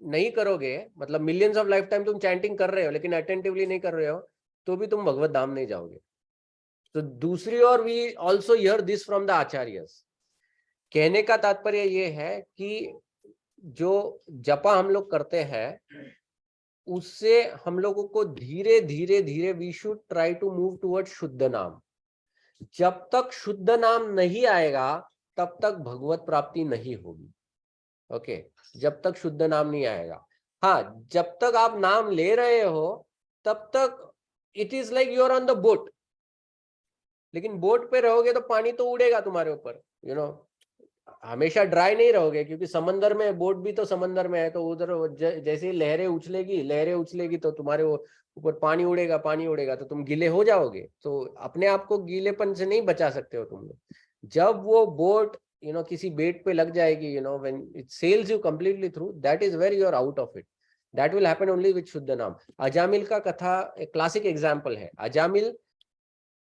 नहीं करोगे, मतलब मिलियंस ऑफ लाइफ टाइम तुम चैंटिंग कर रहे हो लेकिन अटेंटिवली नहीं कर रहे हो, तो भी तुम भगवत धाम नहीं जाओगे। तो दूसरी ओर we also hear this from the acharyas. कहने का तात्पर्य ये है कि जो जपा हम लोग करते हैं उससे हम लोगों को धीरे धीरे धीरे we should try to move toward शुद्ध नाम। जब तक शुद्ध नाम नहीं आएगा तब तक भगवत प्राप्ति नहीं होगी, ओके। जब तक शुद्ध नाम नहीं आएगा, हाँ, जब तक आप नाम ले रहे हो तब तक it is like you are on the boat. लेकिन बोट पे रहोगे तो पानी तो उड़ेगा तुम्हारे ऊपर, यू नो, हमेशा ड्राई नहीं रहोगे, क्योंकि समंदर में, बोट भी तो समंदर में है, तो उधर जैसे ही लहरें उछलेगी तो तुम्हारे ऊपर पानी उड़ेगा, पानी उड़ेगा तो तुम गीले हो जाओगे। तो अपने आप को गीलेपन से नहीं बचा सकते हो तुम लोग। जब वो बोट यू नो किसी बेट पे लग जाएगी, you know, when it sails you completely through, that is where you are out of it. That will happen only with शुद्ध नाम। अजामिल का कथा एक क्लासिक एग्जाम्पल है। अजामिल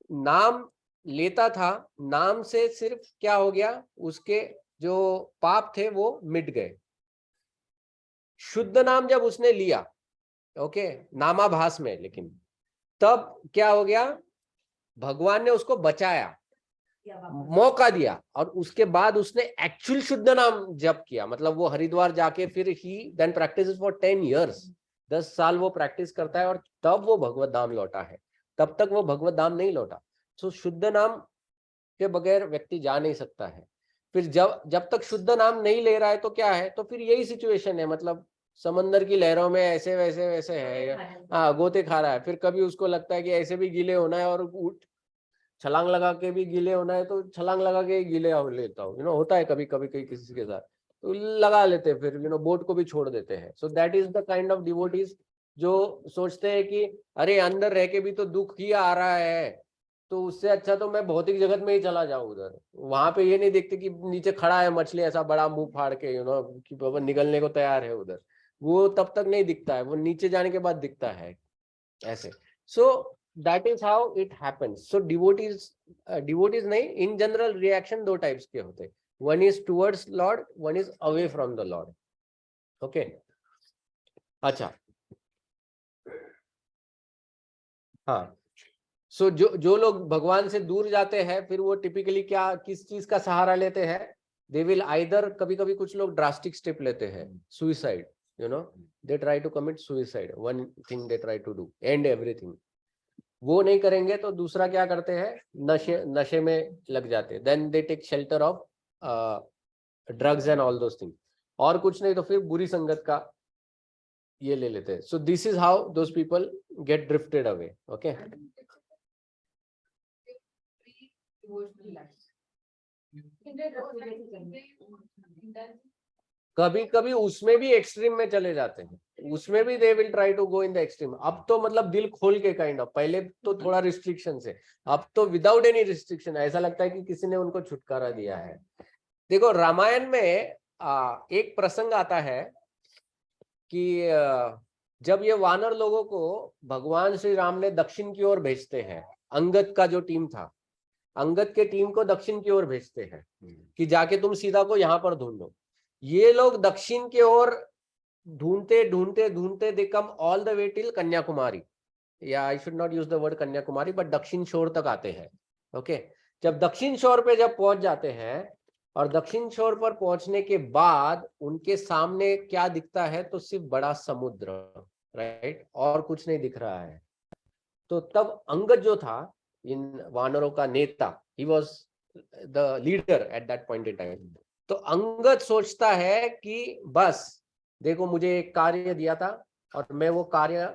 नाम लेता था, नाम से सिर्फ क्या हो गया, उसके जो पाप थे वो मिट गए। शुद्ध नाम जब उसने लिया, ओके, नामाभास में, लेकिन तब क्या हो गया, भगवान ने उसको बचाया, मौका दिया, और उसके बाद उसने एक्चुअल शुद्ध नाम जप किया। मतलब वो हरिद्वार जाके फिर ही देन प्रैक्टिस फॉर 10 years, 10 साल वो प्रैक्टिस करता है और तब वो भगवत धाम लौटा है। तब तक वो भगवत धाम नहीं लौटा। तो शुद्ध नाम के बगैर व्यक्ति जा नहीं सकता है। फिर जब तक शुद्ध नाम नहीं ले रहा है तो क्या है, तो फिर यही सिचुएशन है, मतलब समंदर की लहरों में ऐसे वैसे वैसे है, हाँ, गोते खा रहा है। फिर कभी उसको लगता है कि ऐसे भी गीले होना है और उठ छलांग लगा के भी गीले होना है, तो छलांग लगा के गीले हो लेता हूँ, यू नो, होता है कभी कभी किसी के साथ, तो लगा लेते हैं, फिर यू नो बोट को भी छोड़ देते हैं। So that is the kind of devotees जो सोचते हैं कि अरे अंदर रह के भी तो दुख ही आ रहा है, तो उससे अच्छा तो मैं भौतिक जगत में ही चला जाऊं उधर। वहां पे ये नहीं देखते कि नीचे खड़ा है मछली ऐसा बड़ा मुंह फाड़ के, यू नो, कि बाबा निकलने को तैयार है उधर। वो तब तक नहीं दिखता है, वो नीचे जाने के बाद दिखता है ऐसे। So that is how it happens. So devotees नहीं, इन जनरल रिएक्शन दो टाइप्स के होते हैं। one is towards Lord, one is away from the Lord. Okay. अच्छा, हाँ, सो जो लोग भगवान से दूर जाते हैं फिर वो टिपिकली क्या किस चीज का सहारा लेते हैं? दे विल आइदर, कभी कभी कुछ लोग ड्रास्टिक स्टेप लेते हैं, suicide, you know, they try to commit suicide, one thing they try to do, and everything. वो नहीं करेंगे तो दूसरा क्या करते हैं? नशे में लग जाते हैं, then they take shelter of drugs and all those thing, और कुछ नहीं तो फिर बुरी संगत का ये ले लेते हैं। So this is how those people get drifted away. Okay, कभी कभी उसमें भी एक्सट्रीम में चले जाते हैं, उसमें भी they will try to go in the extreme. अब तो मतलब दिल खोल के काइंड ऑफ, पहले तो थोड़ा रिस्ट्रिक्शन से, अब तो विदाउट एनी रिस्ट्रिक्शन, ऐसा लगता है कि किसी ने उनको छुटकारा दिया है। देखो रामायण में एक प्रसंग आता है कि जब ये वानर लोगों को भगवान श्री राम ने दक्षिण की ओर भेजते हैं, अंगद का जो टीम था, अंगद के टीम को दक्षिण की ओर भेजते हैं कि जाके तुम सीता को यहाँ पर ढूंढो। ये लोग दक्षिण की ओर ढूंढते ढूंढते ढूंढते they come all the way till Kanyakumari, या I should not use the word Kanyakumari, but दक्षिण शोर तक आते हैं। ओके, जब दक्षिण शोर पे जब पहुंच जाते हैं और दक्षिण शोर पर पहुंचने के बाद उनके सामने क्या दिखता है? तो सिर्फ बड़ा समुद्र, राइट, और कुछ नहीं दिख रहा है। तो तब अंगद जो था इन वानरों का नेता, he was the leader at that point in time, तो अंगद सोचता है कि बस देखो मुझे एक कार्य दिया था और मैं वो कार्य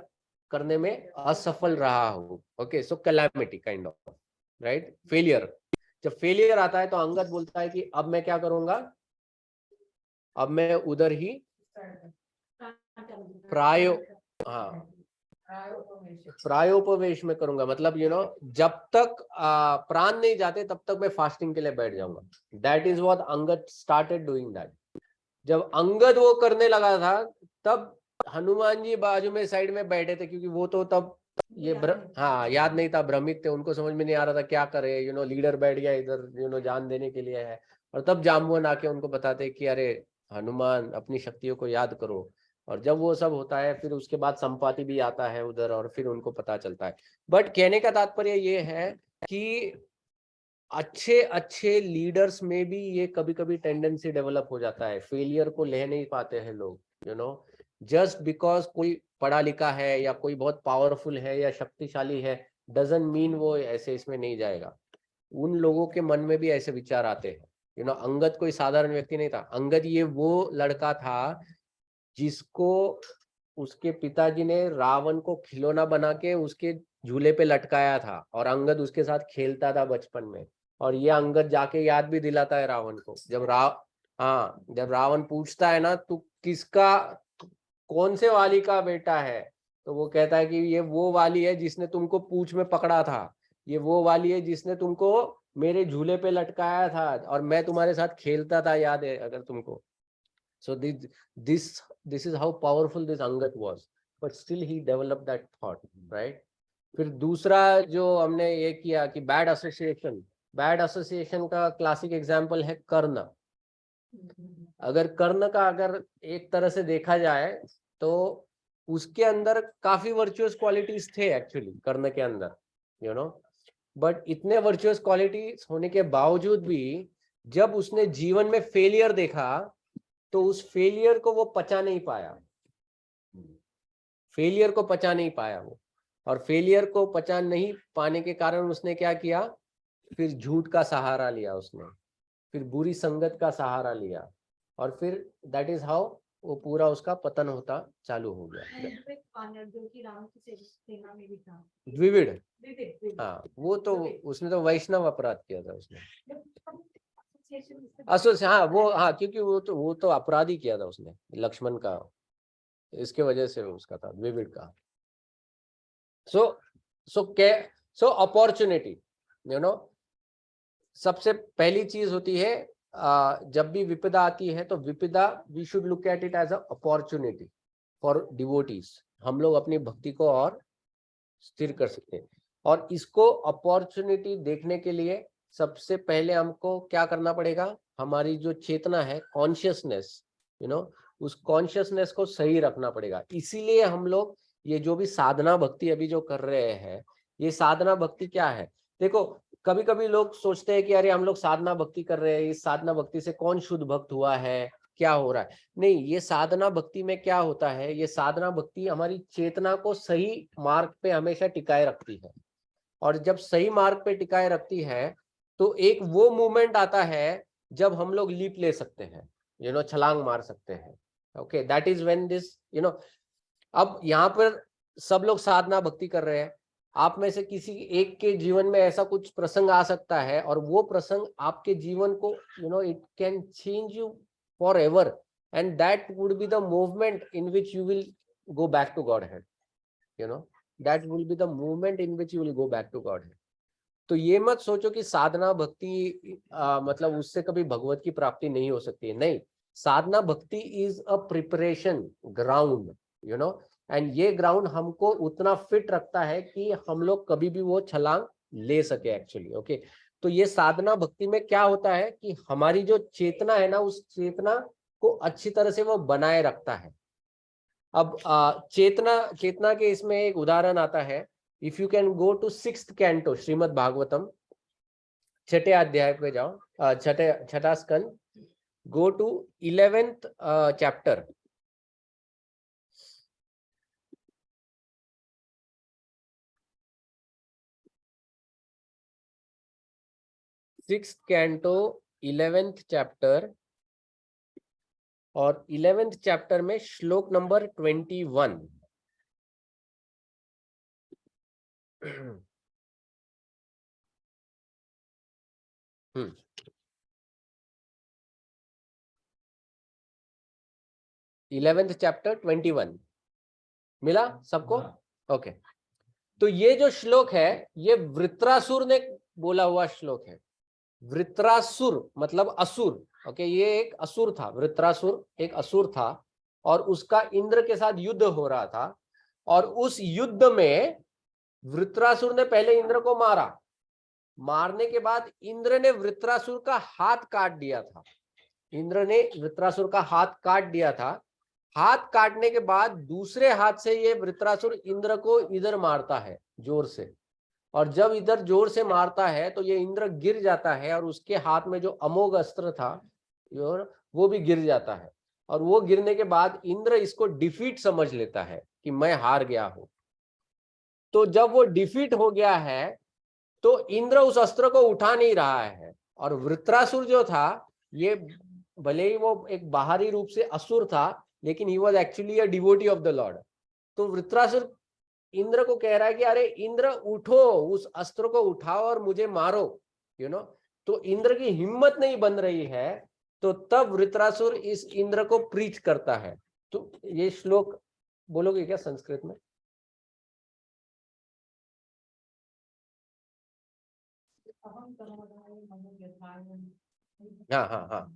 करने में असफल रहा हूँ। Okay, so calamity kind of, right, failure. जब फेलियर आता है तो अंगद बोलता है कि अब मैं क्या करूंगा? अब मैं उधर ही प्रायोपवेश में करूंगा, मतलब यू नो जब तक प्राण नहीं जाते तब तक मैं फास्टिंग के लिए बैठ जाऊंगा। That is what Angad started doing that. जब अंगद वो करने लगा था तब हनुमान जी बाजू में साइड में बैठे थे, क्योंकि वो तो तब ये याद नहीं था, भ्रमित थे, उनको समझ में नहीं आ रहा था क्या करे, यू नो, लीडर बैठ गया इधर, यू नो, जान देने के लिए है। और तब जाम्बुवन आके उनको बताते कि अरे हनुमान, अपनी शक्तियों को याद करो। और जब वो सब होता है फिर उसके बाद संपाति भी आता है उधर और फिर उनको पता चलता है। बट कहने का तात्पर्य ये है कि अच्छे अच्छे लीडर्स में भी ये कभी कभी टेंडेंसी डेवलप हो जाता है, फेलियर को ले नहीं पाते हैं लोग, यू नो, जस्ट बिकॉज कोई पढ़ा लिखा है या कोई बहुत पावरफुल है या शक्तिशाली है डजंट मीन वो ऐसे इसमें नहीं जाएगा। उन लोगों के मन में भी ऐसे विचार आते हैं, यू नो। अंगद कोई साधारण व्यक्ति नहीं था, अंगद ये वो लड़का था जिसको उसके पिताजी ने रावण को खिलौना बना के उसके झूले पे लटकाया था और अंगद उसके साथ खेलता था बचपन में। और ये अंगद जाके याद भी दिलाता है रावण को, जब रावण पूछता है ना तू किसका, कौन से वाली का बेटा है, तो वो कहता है कि ये वो वाली है जिसने तुमको पूंछ में पकड़ा था, ये वो वाली है जिसने तुमको मेरे झूले पे लटकाया था और मैं तुम्हारे साथ खेलता था, याद है अगर तुमको। So this is how powerful this Angad was, but still he developed that thought, right? फिर दूसरा जो हमने ये किया कि बैड एसोसिएशन का क्लासिक एग्जाम्पल है कर्ण। अगर कर्ण का अगर एक तरह से देखा जाए तो उसके अंदर काफी वर्चुअस क्वालिटीज थे एक्चुअली, कर्ण के अंदर, यू नो, बट इतने वर्चुअस क्वालिटीज होने के बावजूद भी जब उसने जीवन में फेलियर देखा तो उस फेलियर को वो पचा नहीं पाया, वो, और फेलियर को पचा नहीं पाने के कारण उसने क्या किया? फिर झूठ का सहारा लिया उसने, फिर बुरी संगत का सहारा लिया, और फिर दैट इज हाउ वो पूरा उसका पतन होता चालू हो गया। द्विविड, हाँ, वो तो उसने तो वैष्णव अपराध किया था उसने, क्योंकि वो तो अपराधी किया था उसने लक्ष्मण का, इसके वजह से उसका था द्विविड का। सो अपॉर्चुनिटी, यू नो, सबसे पहली चीज होती है जब भी विपदा आती है तो विपदा we should look at it as a opportunity for devotees. हम लोग अपनी भक्ति को और स्थिर कर सकते हैं, और इसको अपॉर्चुनिटी देखने के लिए सबसे पहले हमको क्या करना पड़ेगा, हमारी जो चेतना है, कॉन्शियसनेस, उस कॉन्शियसनेस को सही रखना पड़ेगा। इसीलिए हम लोग ये जो भी साधना भक्ति अभी जो कर रहे हैं, ये साधना भक्ति क्या है? देखो, कभी कभी लोग सोचते हैं कि अरे हम लोग साधना भक्ति कर रहे हैं, इस साधना भक्ति से कौन शुद्ध भक्त हुआ है, क्या हो रहा है? नहीं, ये साधना भक्ति में क्या होता है, ये साधना भक्ति हमारी चेतना को सही मार्ग पे हमेशा टिकाए रखती है। और जब सही मार्ग पे टिकाए रखती है तो एक वो मूवमेंट आता है जब हम लोग लीप ले सकते हैं, छलांग मार सकते हैं। Okay, that is when this अब यहाँ पर सब लोग साधना भक्ति कर रहे हैं, आप में से किसी एक के जीवन में ऐसा कुछ प्रसंग आ सकता है और वो प्रसंग आपके जीवन को it can change you forever, and that would be the movement in which you will go back to Godhead, that will be the movement in which you will go back to God. तो ये मत सोचो कि साधना भक्ति मतलब उससे कभी भगवत की प्राप्ति नहीं हो सकती है। नहीं, साधना भक्ति is a preparation ground, and ये ग्राउंड हमको उतना फिट रखता है कि हम लोग कभी भी वो छलांग ले सके एक्चुअली। ओके, तो ये साधना भक्ति में क्या होता है कि हमारी जो चेतना है ना, उस चेतना को अच्छी तरह से वो बनाए रखता है। अब चेतना के इसमें एक उदाहरण आता है। If you can go to 6th canto Srimad Bhagavatam, छठे अध्याय पे जाओ, छठा स्कंद, go to 11th chapter. Sixth canto 11th chapter, और 11th चैप्टर में श्लोक नंबर 21। इलेवेंथ चैप्टर 21 मिला सबको? ओके, तो ये जो श्लोक है ये वृत्रासुर ने बोला हुआ श्लोक है। वृत्रासुर मतलब असुर। ओके, ये एक असुर था, वृत्रासुर एक असुर था और उसका इंद्र के साथ युद्ध हो रहा था, और उस युद्ध में वृत्रासुर ने पहले इंद्र को मारा। मारने के बाद इंद्र ने वृत्रासुर का हाथ काट दिया था। इंद्र ने वृत्रासुर का हाथ काट दिया था। हाथ काटने के बाद दूसरे हाथ से ये वृत्रासुर इंद्र को इधर मारता है जोर से, और जब इधर जोर से मारता है तो ये इंद्र गिर जाता है और उसके हाथ में जो अमोघ अस्त्र था वो भी गिर जाता है। और वो गिरने के बाद इंद्र इसको डिफीट समझ लेता है कि मैं हार गया हूं। तो जब वो डिफीट हो गया है तो इंद्र उस अस्त्र को उठा नहीं रहा है, और वृत्रासुर जो था ये भले ही वो एक बाहरी रूप से असुर था, लेकिन he was actually a devotee of the Lord. तो वृत्रासुर इंद्र को कह रहा है कि अरे इंद्र उठो, उस अस्त्र को उठाओ और मुझे मारो, तो इंद्र की हिम्मत नहीं बन रही है। तो तब वृत्रासुर इस इंद्र को प्रीच करता है। तो ये श्लोक बोलोगे क्या संस्कृत में? हाँ हाँ हाँ,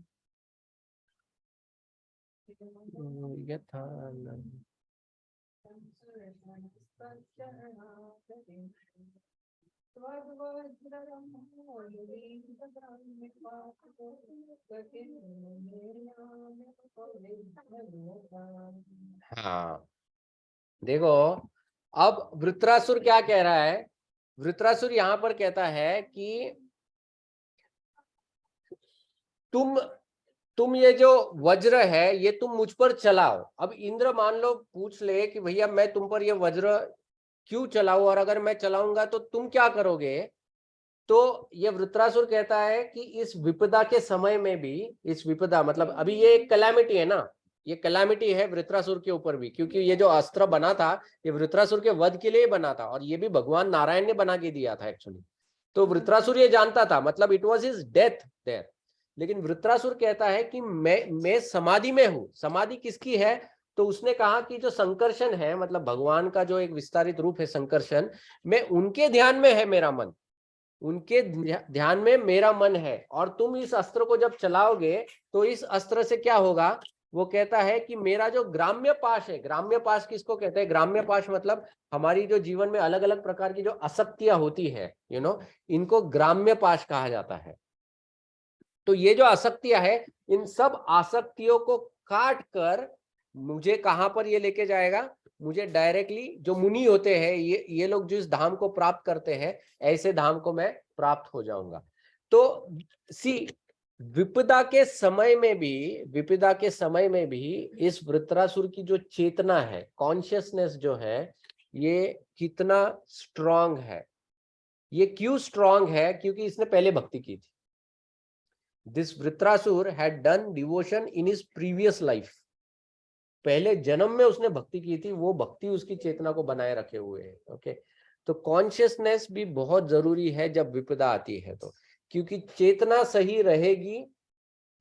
हाँ। देखो, अब वृत्रासुर क्या कह रहा है? वृत्रासुर यहाँ पर कहता है कि तुम ये जो वज्र है ये तुम मुझ पर चलाओ। अब इंद्र मान लो पूछ ले कि भैया मैं तुम पर ये वज्र क्यों चलाऊं, और अगर मैं चलाऊंगा तो तुम क्या करोगे? तो ये वृत्रासुर कहता है कि इस विपदा के समय में भी, इस विपदा मतलब अभी ये एक कैलामिटी है ना, ये कैलामिटी है वृत्रासुर के ऊपर भी, क्योंकि ये जो अस्त्र बना था ये वृत्रासुर के वध के लिए बना था, और ये भी भगवान नारायण ने बना के दिया था एक्चुअली। तो वृत्रासुर ये जानता था, मतलब it was his death there. लेकिन वृत्रासुर कहता है कि मैं समाधि में हूं। समाधि किसकी है? तो उसने कहा कि जो संकर्षण है, मतलब भगवान का जो एक विस्तारित रूप है संकर्षण, मैं उनके ध्यान में है मेरा मन, उनके ध्यान में मेरा मन है। और तुम इस अस्त्र को जब चलाओगे तो इस अस्त्र से क्या होगा वो कहता है कि मेरा जो ग्राम्य पाश है, ग्राम्य पाश किसको कहते हैं? ग्राम्य पाश मतलब हमारी जो जीवन में अलग अलग प्रकार की जो आसक्तियां होती है, इनको ग्राम्य पाश कहा जाता है। तो ये जो आसक्तियां है, इन सब आसक्तियों को काट कर मुझे कहां पर ये लेके जाएगा? मुझे डायरेक्टली, जो मुनि होते हैं, ये लोग जिस धाम को प्राप्त करते हैं, ऐसे धाम को मैं प्राप्त हो जाऊंगा। तो सी, विपदा के समय में भी इस वृत्रासुर की जो चेतना है, कॉन्शियसनेस जो है, ये कितना स्ट्रांग है। ये क्यों स्ट्रांग है? क्योंकि इसने पहले भक्ति की थी। This Vritrasura had done devotion in his previous life. पहले जन्म में उसने भक्ति की थी, वो भक्ति उसकी चेतना को बनाए रखे हुए है। ओके, तो कॉन्शियसनेस भी बहुत जरूरी है जब विपदा आती है, तो क्योंकि चेतना सही रहेगी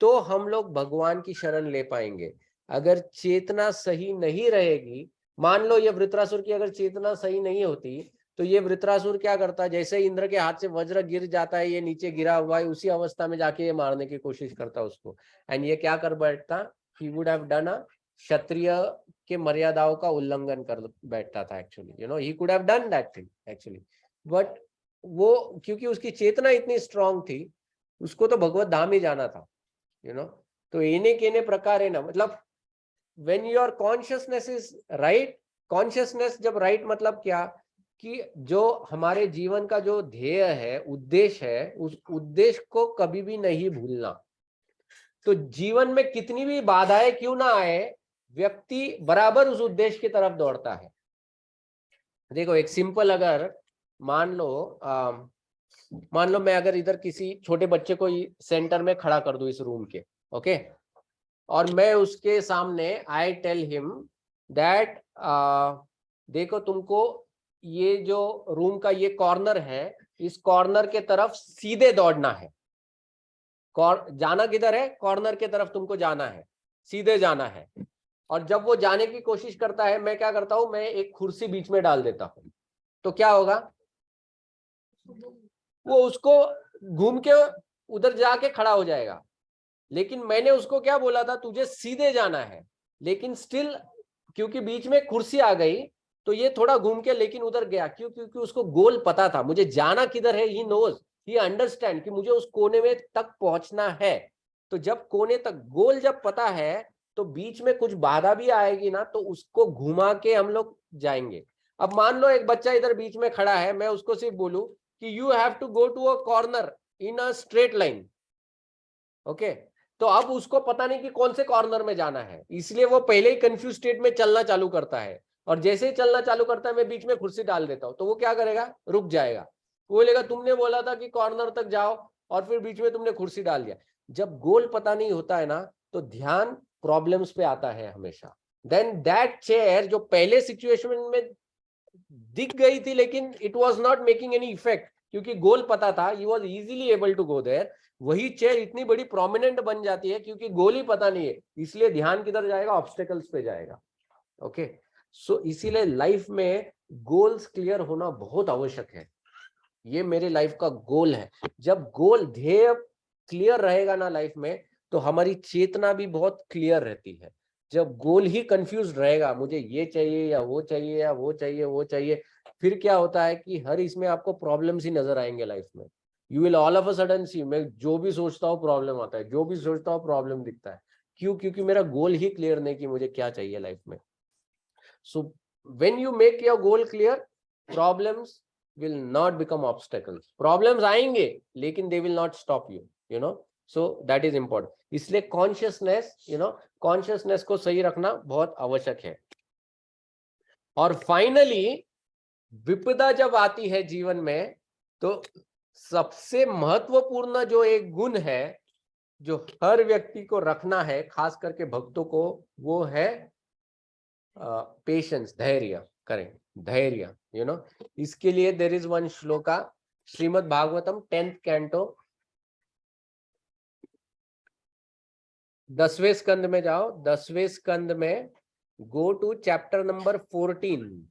तो हम लोग भगवान की शरण ले पाएंगे। अगर चेतना सही नहीं रहेगी, मान लो ये वृत्रासुर की अगर चेतना सही नहीं होती, तो ये वृत्रासुर क्या करता? जैसे इंद्र के हाथ से वज्र गिर जाता है, ये नीचे गिरा हुआ है, उसी अवस्था में जाके ये मारने की कोशिश करता उसको। एंड ये क्या कर बैठता? He would have done a Kshatriya के मर्यादाओं का उल्लंघन कर बैठता था actually. He could have done that thing actually, but वो क्योंकि उसकी चेतना इतनी स्ट्रांग थी, उसको तो भगवत धाम ही जाना था। तो एने केने प्रकार है ना, मतलब when your consciousness is right, consciousness जब राइट मतलब क्या? कि जो हमारे जीवन का जो ध्येय है, उद्देश्य है, उस उद्देश्य को कभी भी नहीं भूलना। तो जीवन में कितनी भी बाधाएं क्यों ना आए, व्यक्ति बराबर उस उद्देश्य की तरफ दौड़ता है। देखो एक सिंपल, अगर मान लो मैं अगर इधर किसी छोटे बच्चे को सेंटर में खड़ा कर दूं इस रूम के, ओके, और मैं उसके सामने आई टेल हिम दैट देखो तुमको ये जो रूम का ये कॉर्नर है, इस कॉर्नर के तरफ सीधे दौड़ना है। जाना किधर है? कॉर्नर के तरफ तुमको जाना है, सीधे जाना है। और जब वो जाने की कोशिश करता है, मैं क्या करता हूं? मैं एक कुर्सी बीच में डाल देता हूं। तो क्या होगा? वो उसको घूम के उधर जाके खड़ा हो जाएगा। लेकिन मैंने उसको क्या बोला था? तुझे सीधे जाना है। लेकिन स्टिल क्योंकि बीच में कुर्सी आ गई, तो ये थोड़ा घूम के लेकिन उधर गया। क्यों? क्योंकि उसको गोल पता था, मुझे जाना किधर है। ही नोज, ही अंडरस्टैंड कि मुझे उस कोने में तक पहुंचना है। तो जब कोने तक गोल जब पता है, तो बीच में कुछ बाधा भी आएगी ना, तो उसको घुमा के हम लोग जाएंगे। अब मान लो एक बच्चा इधर बीच में खड़ा है, मैं उसको सिर्फ बोलूं कि you have to go to a corner in a straight line, okay, तो अब उसको पता नहीं कि कौन से कॉर्नर में जाना है, इसलिए वो पहले ही कंफ्यूज स्टेट में चलना चालू करता है। और जैसे ही चलना चालू करता है, मैं बीच में कुर्सी डाल देता हूं, तो वो क्या करेगा? रुक जाएगा। वो बोलेगा तुमने बोला था कि कॉर्नर तक जाओ, और फिर बीच में तुमने कुर्सी डाल दिया। जब गोल पता नहीं होता है ना, तो ध्यान प्रॉब्लम्स पे आता है हमेशा। देन दैट चेयर जो पहले सिचुएशन में दिख गई थी, लेकिन it was not making any effect, क्योंकि गोल पता था, he was easily able to go there, वही चेयर इतनी बड़ी प्रोमिनेंट बन जाती है क्योंकि गोल ही पता नहीं है, इसलिए ध्यान किधर जाएगा? ऑब्स्टेकल्स पे जाएगा। ओके, सो इसीलिए लाइफ में गोल्स क्लियर होना बहुत आवश्यक है। ये मेरे लाइफ का गोल है। जब गोल, ध्येय क्लियर रहेगा ना लाइफ में, तो हमारी चेतना भी बहुत क्लियर रहती है। जब गोल ही कंफ्यूज रहेगा, मुझे ये चाहिए या वो चाहिए या वो चाहिए वो चाहिए, फिर क्या होता है कि हर इसमें आपको प्रॉब्लम्स ही नजर आएंगे लाइफ में। You will all of a sudden see, मैं जो भी सोचता हूँ प्रॉब्लम आता है, जो भी सोचता हूँ प्रॉब्लम दिखता है। क्यों? क्योंकि मेरा गोल ही क्लियर नहीं कि मुझे क्या चाहिए लाइफ में। So when you make your goal clear, problems will not become obstacles. Problems आएंगे, लेकिन they will not stop you, so that is important. इसलिए consciousness को सही रखना बहुत आवश्यक है। और फाइनली विपदा जब आती है जीवन में, तो सबसे महत्वपूर्ण जो एक गुण है, जो हर व्यक्ति को रखना है, खास करके भक्तों को, वो है पेशेंस, धैर्य। करें धैर्य, इसके लिए there is one shloka, Srimad Bhagavatam 10th canto 10वें स्कंद में जाओ। 10वें स्कंद में go to chapter number 14,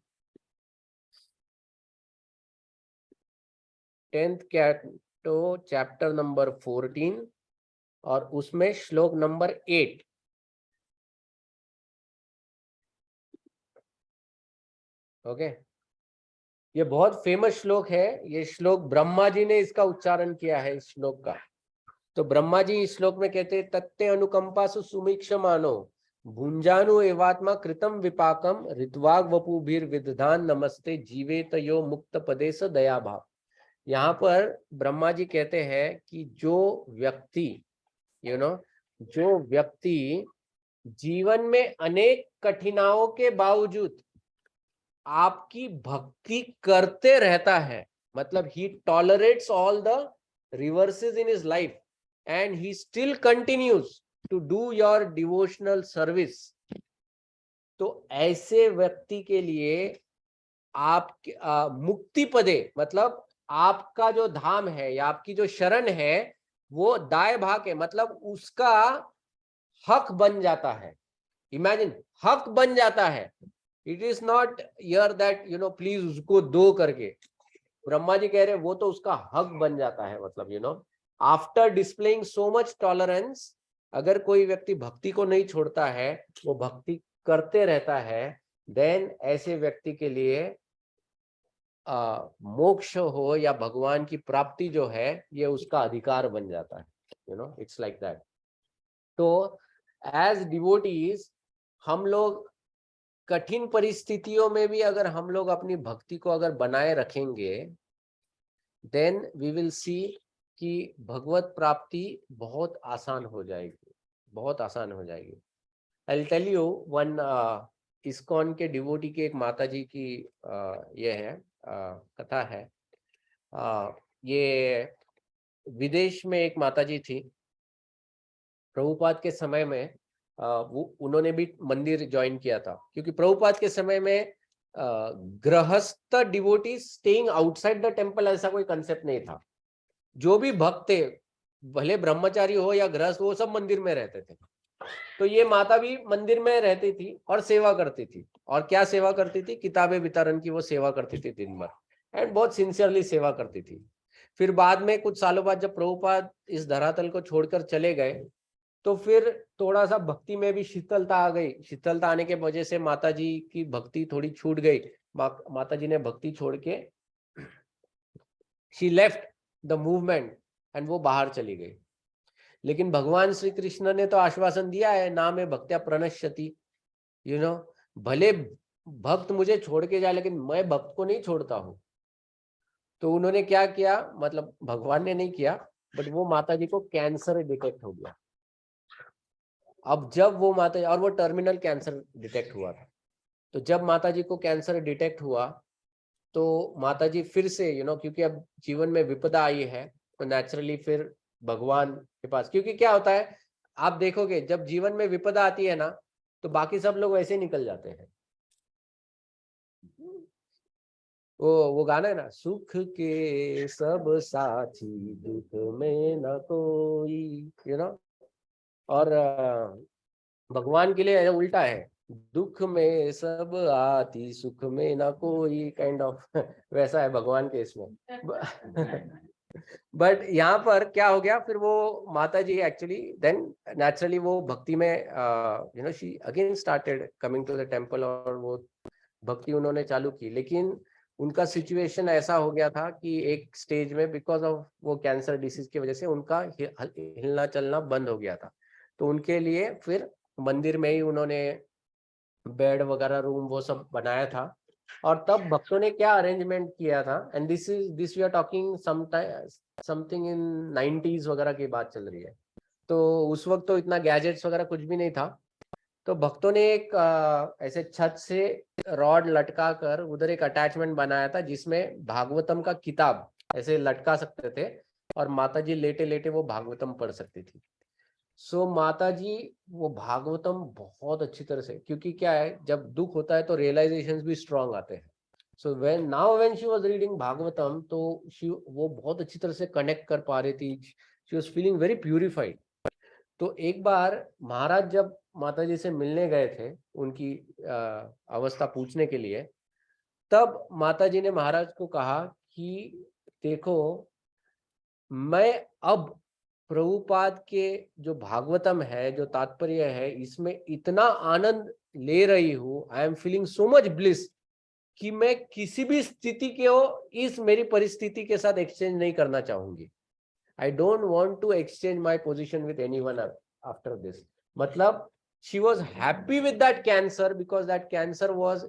10th canto chapter number 14, और उसमें श्लोक नंबर 8। ओके, ये बहुत फेमस श्लोक है। ये श्लोक ब्रह्मा जी ने इसका उच्चारण किया है इस श्लोक का। तो ब्रह्मा जी इस श्लोक में कहते हैं, तत्ते अनुकंपासु सुमीक्षमानो भुंजानु एवात्मा कृतम विपाकम ऋत्वाग वपुभिर विदधान नमस्ते जीवेत यो मुक्त पदेश दया भाव। यहाँ पर ब्रह्मा जी कहते हैं कि जो व्यक्ति जो व्यक्ति जीवन में अनेक कठिनाइयों के बावजूद आपकी भक्ति करते रहता है, मतलब he tolerates all the reverses in his life and he still continues to do your devotional service, तो ऐसे व्यक्ति के लिए आप मुक्ति पदे, मतलब आपका जो धाम है या आपकी जो शरण है वो दाय भाग है, मतलब उसका हक बन जाता है। इमेजिन, हक बन जाता है। It is not here that please उसको दो करके। ब्रह्मा जी कह रहे वो तो उसका हक बन जाता है, मतलब after displaying so much tolerance, अगर कोई व्यक्ति भक्ति को नहीं छोड़ता है, वो भक्ति करते रहता है, देन ऐसे व्यक्ति के लिए मोक्ष हो या भगवान की प्राप्ति जो है ये उसका अधिकार बन जाता है। It's like that. तो एज डिवोटीज हम लोग कठिन परिस्थितियों में भी अगर हम लोग अपनी भक्ति को अगर बनाए रखेंगे, देन वी विल सी कि भगवत प्राप्ति बहुत आसान हो जाएगी, बहुत आसान हो जाएगी। I will tell you one ISKCON के डिवोटी की एक माता जी की ये है कथा है। ये विदेश में एक माता जी थी। प्रभुपाद के समय में वो उन्होंने भी मंदिर ज्वाइन किया था, क्योंकि प्रभुपाद के समय में गृहस्थ devotee staying outside the temple ऐसा कोई कंसेप्ट नहीं था। जो भी भक्त थे, भले ब्रह्मचारी हो या गृहस्थ, वो सब मंदिर में रहते थे। तो ये माता भी मंदिर में रहती थी और सेवा करती थी। और क्या सेवा करती थी? किताबें वितरण की वो सेवा करती थी दिन भर, एंड बहुत सिंसियरली सेवा करती थी। फिर बाद में कुछ सालों बाद जब प्रभुपाद इस धरातल को छोड़कर चले गए, तो फिर थोड़ा सा भक्ति में भी शीतलता आ गई। शीतलता आने के वजह से माता जी की भक्ति थोड़ी छूट गई। माता जी ने भक्ति छोड़ के she left the movement and वो बाहर चली गई। लेकिन भगवान श्री कृष्ण ने तो आश्वासन दिया है, ना में भक्त्या प्रणश्यति, भले भक्त मुझे छोड़ के जाए लेकिन मैं भक्त को नहीं छोड़ता हूं। तो उन्होंने क्या किया, मतलब भगवान ने नहीं किया, बट वो माता जी को कैंसर डिटेक्ट हो गया। अब जब वो माता जी, और वो टर्मिनल कैंसर डिटेक्ट हुआ था, तो जब माता जी को कैंसर डिटेक्ट हुआ तो माता जी फिर से क्योंकि अब जीवन में विपदा आई है, तो नेचुरली फिर भगवान के पास, क्योंकि क्या होता है आप देखोगे जब जीवन में विपदा आती है ना, तो बाकी सब लोग वैसे निकल जाते हैं। वो गाना है ना, सुख के सब साथी दुख में न कोई, और भगवान के लिए उल्टा है, दुख में सब आती सुख में ना कोई, काइंड ऑफ वैसा है भगवान के इसमें। बट यहाँ पर क्या हो गया, फिर वो माता जी एक्चुअली देन नेचुरली वो भक्ति में she again started coming to the temple, और वो भक्ति उन्होंने चालू की। लेकिन उनका सिचुएशन ऐसा हो गया था कि एक स्टेज में बिकॉज ऑफ वो कैंसर डिसीज की वजह से उनका हिलना चलना बंद हो गया था। तो उनके लिए फिर मंदिर में ही उन्होंने बेड वगैरह रूम वो सब बनाया था। और तब भक्तों ने क्या अरेंजमेंट किया था, and this we are talking something in 90s वगैरह की बात चल रही है। तो उस वक्त तो इतना गैजेट्स वगैरह कुछ भी नहीं था। तो भक्तों ने एक ऐसे छत से रॉड लटका कर उधर एक अटैचमेंट बनाया था, जिसमें भागवतम का किताब ऐसे लटका सकते थे और माता जी लेटे लेटे वो भागवतम पढ़ सकती थी। सो माता जी वो भागवतम बहुत अच्छी तरह से, क्योंकि क्या है जब दुख होता है तो रियलाइजेशंस भी स्ट्रांग आते हैं। So when she was reading Bhagavatam, तो वो बहुत अच्छी तरह से कनेक्ट कर पा रही थी। She was feeling very purified. तो एक बार महाराज जब माता जी से मिलने गए थे उनकी अवस्था पूछने के लिए, तब माता जी ने महाराज को कहा कि देखो, मैं अब प्रभुपाद के जो भागवतम है, जो तात्पर्य है, इसमें इतना आनंद ले रही हूँ, I am feeling so much bliss कि मैं किसी भी स्थिति को इस मेरी परिस्थिति के साथ एक्सचेंज नहीं करना चाहूंगी। I don't want to exchange my position with anyone after this. मतलब she was happy with that cancer because that cancer was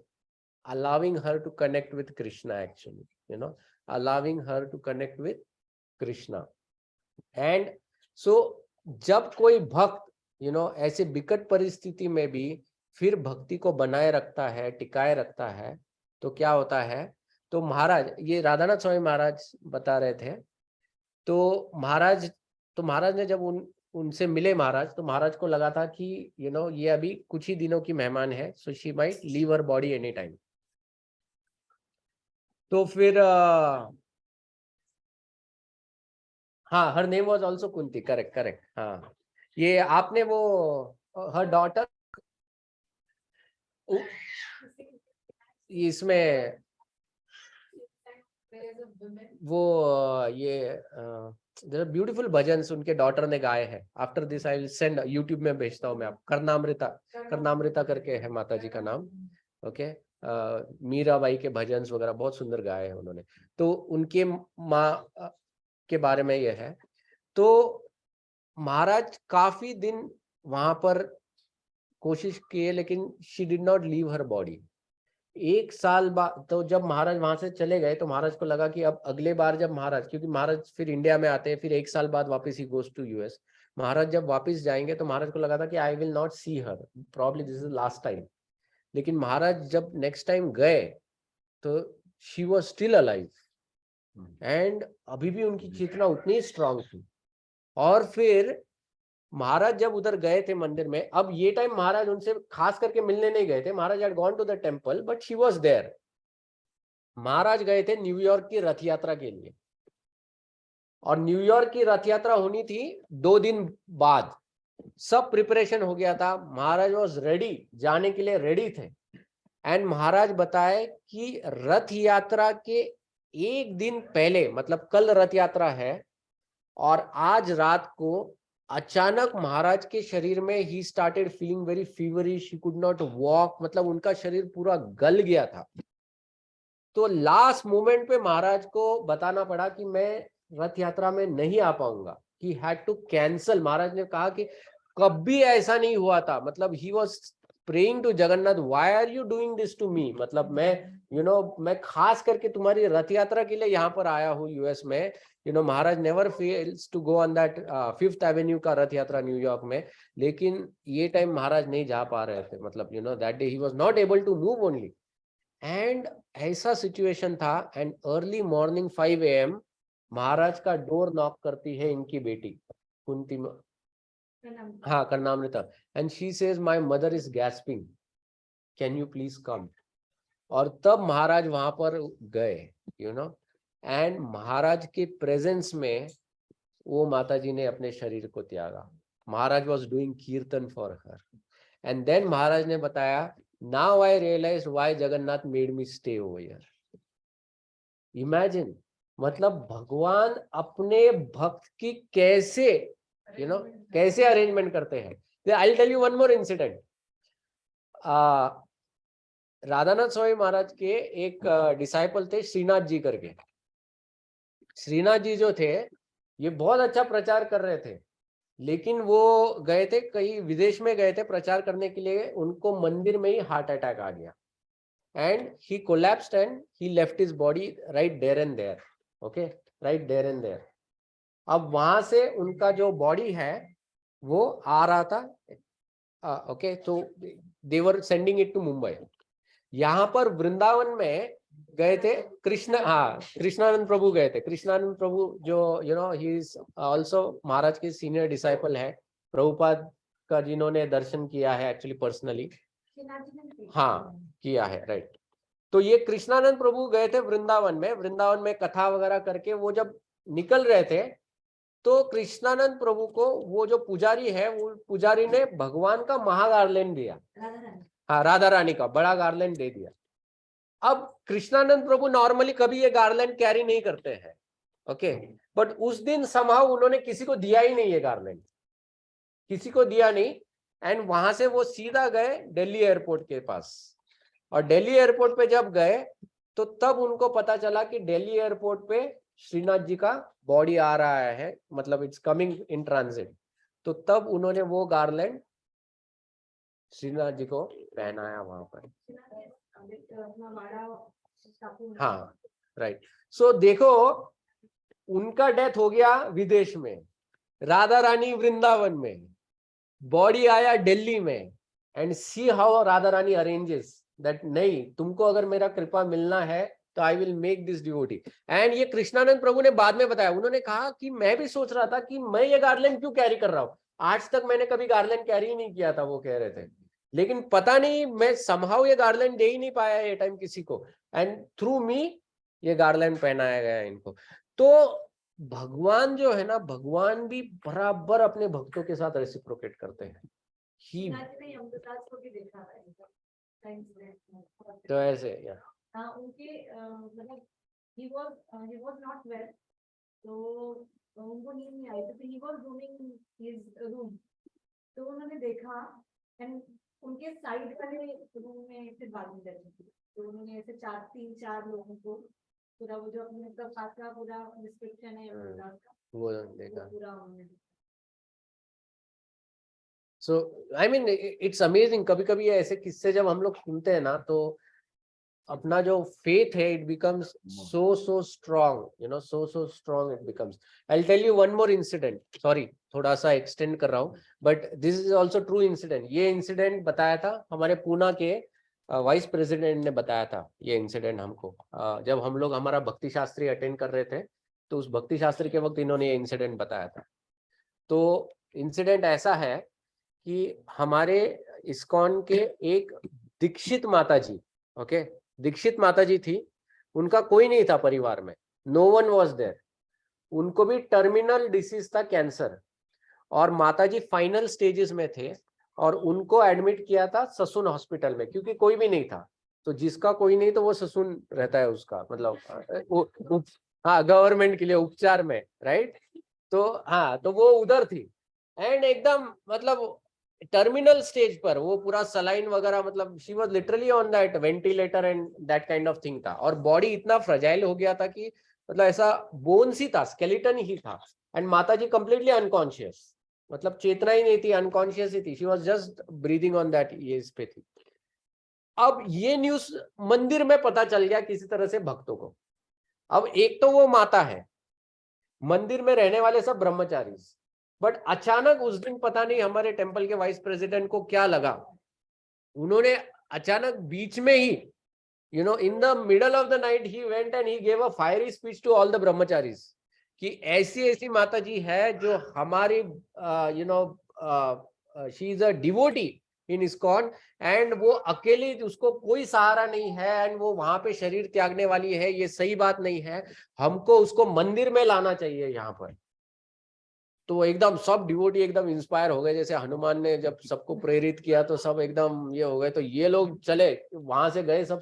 allowing her to connect with Krishna actually, you know, allowing her to connect with Krishna. And so जब कोई भक्त you know ऐसे विकट परिस्थिति में भी फिर भक्ति को बनाए रखता है, टिकाए रखता है, तो क्या होता है? तो महाराज, ये राधानाथ स्वामी महाराज बता रहे थे, तो महाराज ने जब उनसे मिले महाराज, तो महाराज को लगा था कि यू नो ये अभी कुछ ही दिनों की मेहमान है, so she might leave her body any time. तो फिर हाँ, her name was also Kunti, correct. हाँ, ये आपने वो हर डॉटर इसमें वो ये ब्यूटीफुल भजन्स उनके डॉटर ने गाए हैं। After this I will send, YouTube में भेजता हूँ मैं आप। करनामृता करके है माता जी का नाम। ओके, मीराबाई के भजन्स वगैरह बहुत सुंदर गाए हैं उन्होंने। तो उनके माँ के बारे में ये है। तो महाराज काफी दिन वहां पर कोशिश किए, लेकिन she did not leave her body. 1 साल बाद तो जब महाराज वहां से चले गए, तो महाराज को लगा कि अब अगले बार जब महाराज, क्योंकि महाराज फिर इंडिया में आते हैं, फिर 1 साल बाद वापस he goes to US. Maharaj जब वापस जाएंगे तो महाराज को लगा था कि I will not see her, probably this is last time. लेकिन महाराज जब नेक्स्ट टाइम गए तो she was still alive and अभी भी उनकी चेतना उतनी स्ट्रांग थी। और फिर महाराज जब उधर गए थे मंदिर में, अब ये टाइम महाराज उनसे खास करके मिलने नहीं गए थे, Maharaj had gone to the temple but she was there. Maharaj गए थे न्यूयॉर्क की रथ यात्रा के लिए, और न्यूयॉर्क की रथ यात्रा होनी थी 2 दिन बाद। सब प्रिपरेशन हो गया था, महाराज वाज रेडी, जाने के लिए रेडी थे। एंड महाराज बताए कि रथ यात्रा के 1 दिन पहले, मतलब कल रथ यात्रा है और आज रात को अचानक महाराज के शरीर में he started feeling very feverish, he could not walk, मतलब उनका शरीर पूरा गल गया था। तो लास्ट मोमेंट पे महाराज को बताना पड़ा कि मैं रथ यात्रा में नहीं आ पाऊंगा, he had to cancel. Maharaj ने कहा कि कभी ऐसा नहीं हुआ था, मतलब he was praying to Jagannath, why are you doing this to me, मतलब मैं मैं खास करके तुम्हारी रथ यात्रा के लिए यहाँ पर आया हूँ यूएस में। Maharaj never fails to go on that 5th avenue का रथ यात्रा न्यूयॉर्क में। लेकिन ये टाइम महाराज नहीं जा पा रहे थे, मतलब that day he was not able to move only. And ऐसा सिचुएशन था, and early morning 5 AM Maharaj का डोर नॉक करती है इनकी बेटी कुंती, हाँ, Karnamrita, and she says my mother is gasping, can you please come. और तब महाराज वहां पर गए, एंड महाराज के प्रेजेंस में वो माता जी ने अपने शरीर को त्यागा। Maharaj was doing kirtan for her, and then Maharaj ने बताया, now I realise why Jagannath made me stay over here. Imagine, मतलब भगवान अपने भक्त की कैसे कैसे अरेंजमेंट करते हैं। I will tell you one more incident. Radhanath Swami Maharaj के एक डिसाइपल थे श्रीनाथ जी करके। श्रीनाथ जी जो थे, ये बहुत अच्छा प्रचार कर रहे थे, लेकिन वो गए थे कहीं विदेश में गए थे प्रचार करने के लिए, उनको मंदिर में ही हार्ट अटैक आ गया and he collapsed and he left his body right there and there. Okay, right there and there. अब वहां से उनका जो बॉडी है वो आ रहा था, ओके, तो दे वर सेंडिंग इट टू मुंबई। यहाँ पर वृंदावन में गए थे कृष्णानंद प्रभु गए थे। कृष्णानंद प्रभु जो ही इज आल्सो महाराज के सीनियर डिसाइपल है, प्रभुपाद का जिन्होंने दर्शन किया है एक्चुअली पर्सनली, हाँ किया है, राइट। तो ये कृष्णानंद प्रभु गए थे वृंदावन में कथा वगैरह करके वो जब निकल रहे थे, तो कृष्णानंद प्रभु को वो जो पुजारी है, वो पुजारी ने भगवान का महागार्लैंड दिया, हाँ, राधा रानी का बड़ा गार्लैंड दे दिया। अब कृष्णानंद प्रभु नॉर्मली कभी ये गार्लैंड कैरी नहीं करते हैं, ओके, बट उस दिन समहाउ उन्होंने किसी को दिया ही नहीं, ये गार्लैंड किसी को दिया नहीं। एंड वहां से वो सीधा गए दिल्ली एयरपोर्ट के पास, और दिल्ली एयरपोर्ट पे जब गए तो तब उनको पता चला कि दिल्ली एयरपोर्ट पे श्रीनाथ जी का बॉडी आ रहा है, मतलब इट्स कमिंग इन ट्रांजिट। तो तब उन्होंने वो गार्लैंड श्रीनाथ जी को पहनाया वहां पर। हाँ राइट। सो देखो उनका डेथ हो गया विदेश में, राधा रानी वृंदावन में, बॉडी आया दिल्ली में, and see how Radha Rani arranges that, नहीं तुमको अगर मेरा कृपा मिलना है तो I will make this devotee. And ये कृष्णानंद प्रभु ने बाद में बताया, उन्होंने कहा कि मैं भी सोच रहा था कि मैं ये गार्लैंड क्यों कैरी कर रहा हूं, आज तक मैंने कभी गार्लैंड कैरी ही नहीं किया था, वो कह रहे थे, लेकिन पता नहीं मैं समहाउ ये गार्लैंड दे ही नहीं पाया ये टाइम किसी को, एंड थ्रू मी ये गार्लैंड पहनाया गया इनको। तो भगवान जो है ना, भगवान भी बराबर अपने भक्तों के साथ रेसिप्रोकेट करते हैं ही। तो ऐसे उनके मतलब he was not well, तो उनको नींद नहीं आई, तो he was roaming his room, तो उन्होंने देखा एंड उनके साइड वाले रूम में फिर बात लगी थी, तो उन्होंने ऐसे 3-4 लोगों को पूरा वो जो अपने प्रसाद का पूरा डिस्क्रिप्शन है वो देखा पूरा उन्होंने। सो आई मीन इट्स अमेजिंग। कभी कभी ऐसे किस्से जब हम लोग सुनते हैं ना, तो अपना जो फेथ है it becomes so strong, you know, so strong it becomes. I'll tell you one more incident. Sorry, थोड़ा सा एक्सटेंड कर रहा हूँ, but this is also true incident. ये इंसिडेंट बताया था हमारे पूना के वाइस प्रेसिडेंट ने बताया था ये इंसिडेंट हमको, जब हम लोग हमारा भक्ति शास्त्री अटेंड कर रहे थे, तो उस भक्ति शास्त्री के वक्त इन्होंने ये इंसिडेंट बताया था। तो इंसिडेंट ऐसा है कि हमारे इस्कॉन के एक दीक्षित माता जी, ओके, दीक्षित माता जी थी, उनका कोई नहीं था परिवार में, नो वन वॉज देयर, उनको भी टर्मिनल डिसीज था, कैंसर, और माता जी फाइनल स्टेजेस में थे, और उनको एडमिट किया था ससुन हॉस्पिटल में, क्योंकि कोई भी नहीं था, तो जिसका कोई नहीं तो वो ससुन रहता है उसका, मतलब हाँ गवर्नमेंट के लिए उपचार में, राइट। तो हाँ, तो वो उधर थी, एंड एकदम मतलब टर्मिनल स्टेज पर, वो पूरा सलाइन वगैरह, मतलब she was literally on that ventilator and that kind of thing था, और बॉडी इतना फ्रजाइल हो गया था कि मतलब ऐसा बोन्स ही था, स्केलेटन ही था, एंड माता जी कंप्लीटली अनकॉन्शियस, मतलब चेतना ही नहीं थी, अनकॉन्शियस ही थी, she was just breathing on that, ये इस पे थी। अब ये न्यूज मंदिर में पता चल गया किसी तरह से भक्तों को। अब एक तो वो माता है, मंदिर में रहने वाले सब ब्रह्मचारी, बट अचानक उस दिन पता नहीं हमारे टेंपल के वाइस प्रेसिडेंट को क्या लगा, उन्होंने अचानक बीच में ही, you know, in the middle of the night he went and he gave a fiery speech to all the brahmacharis कि ऐसी ऐसी माता जी है जो हमारी, you know, she is a devotee in ISKCON, and वो अकेली, उसको कोई सहारा नहीं है, एंड वो वहां पे शरीर त्यागने वाली है, ये सही बात नहीं है, हमको उसको मंदिर में लाना चाहिए यहाँ पर। तो एकदम सब डिवोटी एकदम इंस्पायर हो गए, जैसे हनुमान ने जब सबको प्रेरित किया तो सब एकदम ये हो गए, तो ये लोग चले वहां से गए सब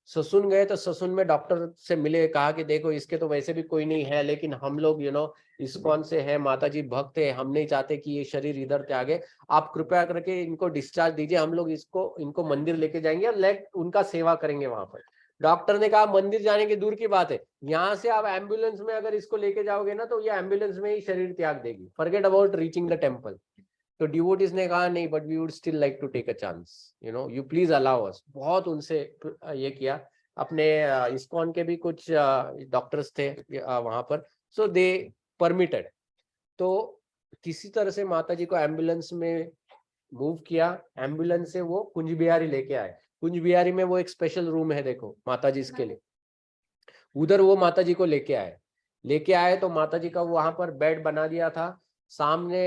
ससुन गए, तो ससुन में डॉक्टर से मिले, कहा कि देखो इसके तो वैसे भी कोई नहीं है, लेकिन हम लोग यू नो इस्कॉन से है, माता जी भक्त है, हम नहीं चाहते कि ये शरीर इधर त्यागे, आप कृपया करके इनको डिस्चार्ज दीजिए, हम लोग इनको मंदिर लेके जाएंगे और उनका सेवा करेंगे वहां पर। डॉक्टर ने कहा मंदिर जाने की दूर की बात है, यहाँ से आप एम्बुलेंस में अगर इसको लेके जाओगे ना, तो ये एम्बुलेंस में ही शरीर त्याग देगी, forget about reaching the temple. तो डिवोटीज ने कहा नहीं, but we would still like to take a chance, you know, you please allow us. बहुत उनसे ये किया, अपने इस्कॉन के भी कुछ डॉक्टर्स थे वहां पर, सो दे परमिटेड। तो किसी तरह से माता जी को एम्बुलेंस में मूव किया, एम्बुलेंस से वो कुंज बिहारी लेके आए। कुंज बिहारी में वो एक स्पेशल रूम है, देखो माता जी इसके लिए, उधर वो माता जी को लेके आए तो माता जी का वहां पर बेड बना दिया था, सामने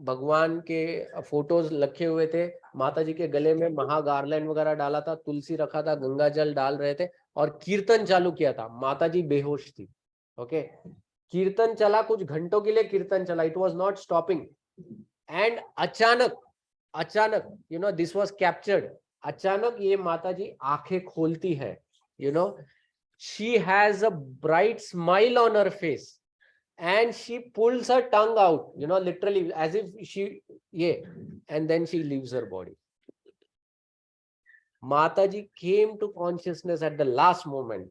भगवान के फोटोज रखे हुए थे, माता जी के गले में महा गार्लैंड वगैरह डाला था, तुलसी रखा था, गंगा जल डाल रहे थे, और कीर्तन चालू किया था। माता जी बेहोश थी, ओके, कीर्तन चला, कुछ घंटों के लिए कीर्तन चला, it was not stopping, and अचानक you know this was captured, अचानक ये माता जी आंखें खोलती है, you know, she has a bright smile on her face and she pulls her tongue out, you know, literally as if she, yeah, and then she leaves her body. Mataji came to consciousness at the last moment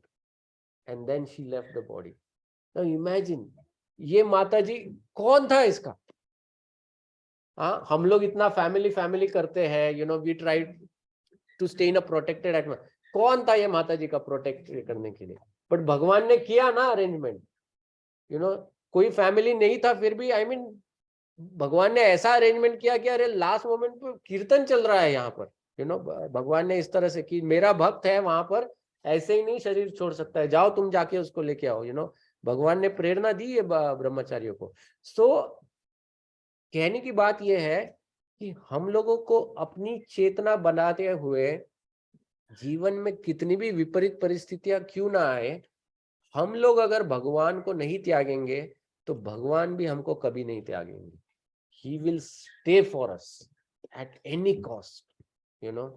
and then she left the body. Now imagine, ये माताजी कौन था इसका? हाँ, हम लोग इतना family करते हैं, you know, we try to stay in a protected atmosphere. कौन था ये माताजी का प्रोटेक्ट करने के लिए? बट भगवान ने किया ना अरेंजमेंट, यू नो. कोई फैमिली नहीं था, फिर भी आई मीन भगवान ने ऐसा अरेंजमेंट किया कि अरे लास्ट मोमेंट पे कीर्तन चल रहा है यहाँ पर, यू नो. भगवान ने इस तरह से कि मेरा भक्त है वहां पर, ऐसे ही नहीं शरीर छोड़ सकता है, जाओ तुम जाके उसको लेके आओ, यू नो. भगवान ने प्रेरणा दी है ब्रह्मचारियों को. सो कहने की बात यह है कि हम लोगों को अपनी चेतना बनाते हुए जीवन में कितनी भी विपरीत परिस्थितियां क्यों ना आए, हम लोग अगर भगवान को नहीं त्यागेंगे तो भगवान भी हमको कभी नहीं त्यागेंगे. He will stay for us at any cost, you know.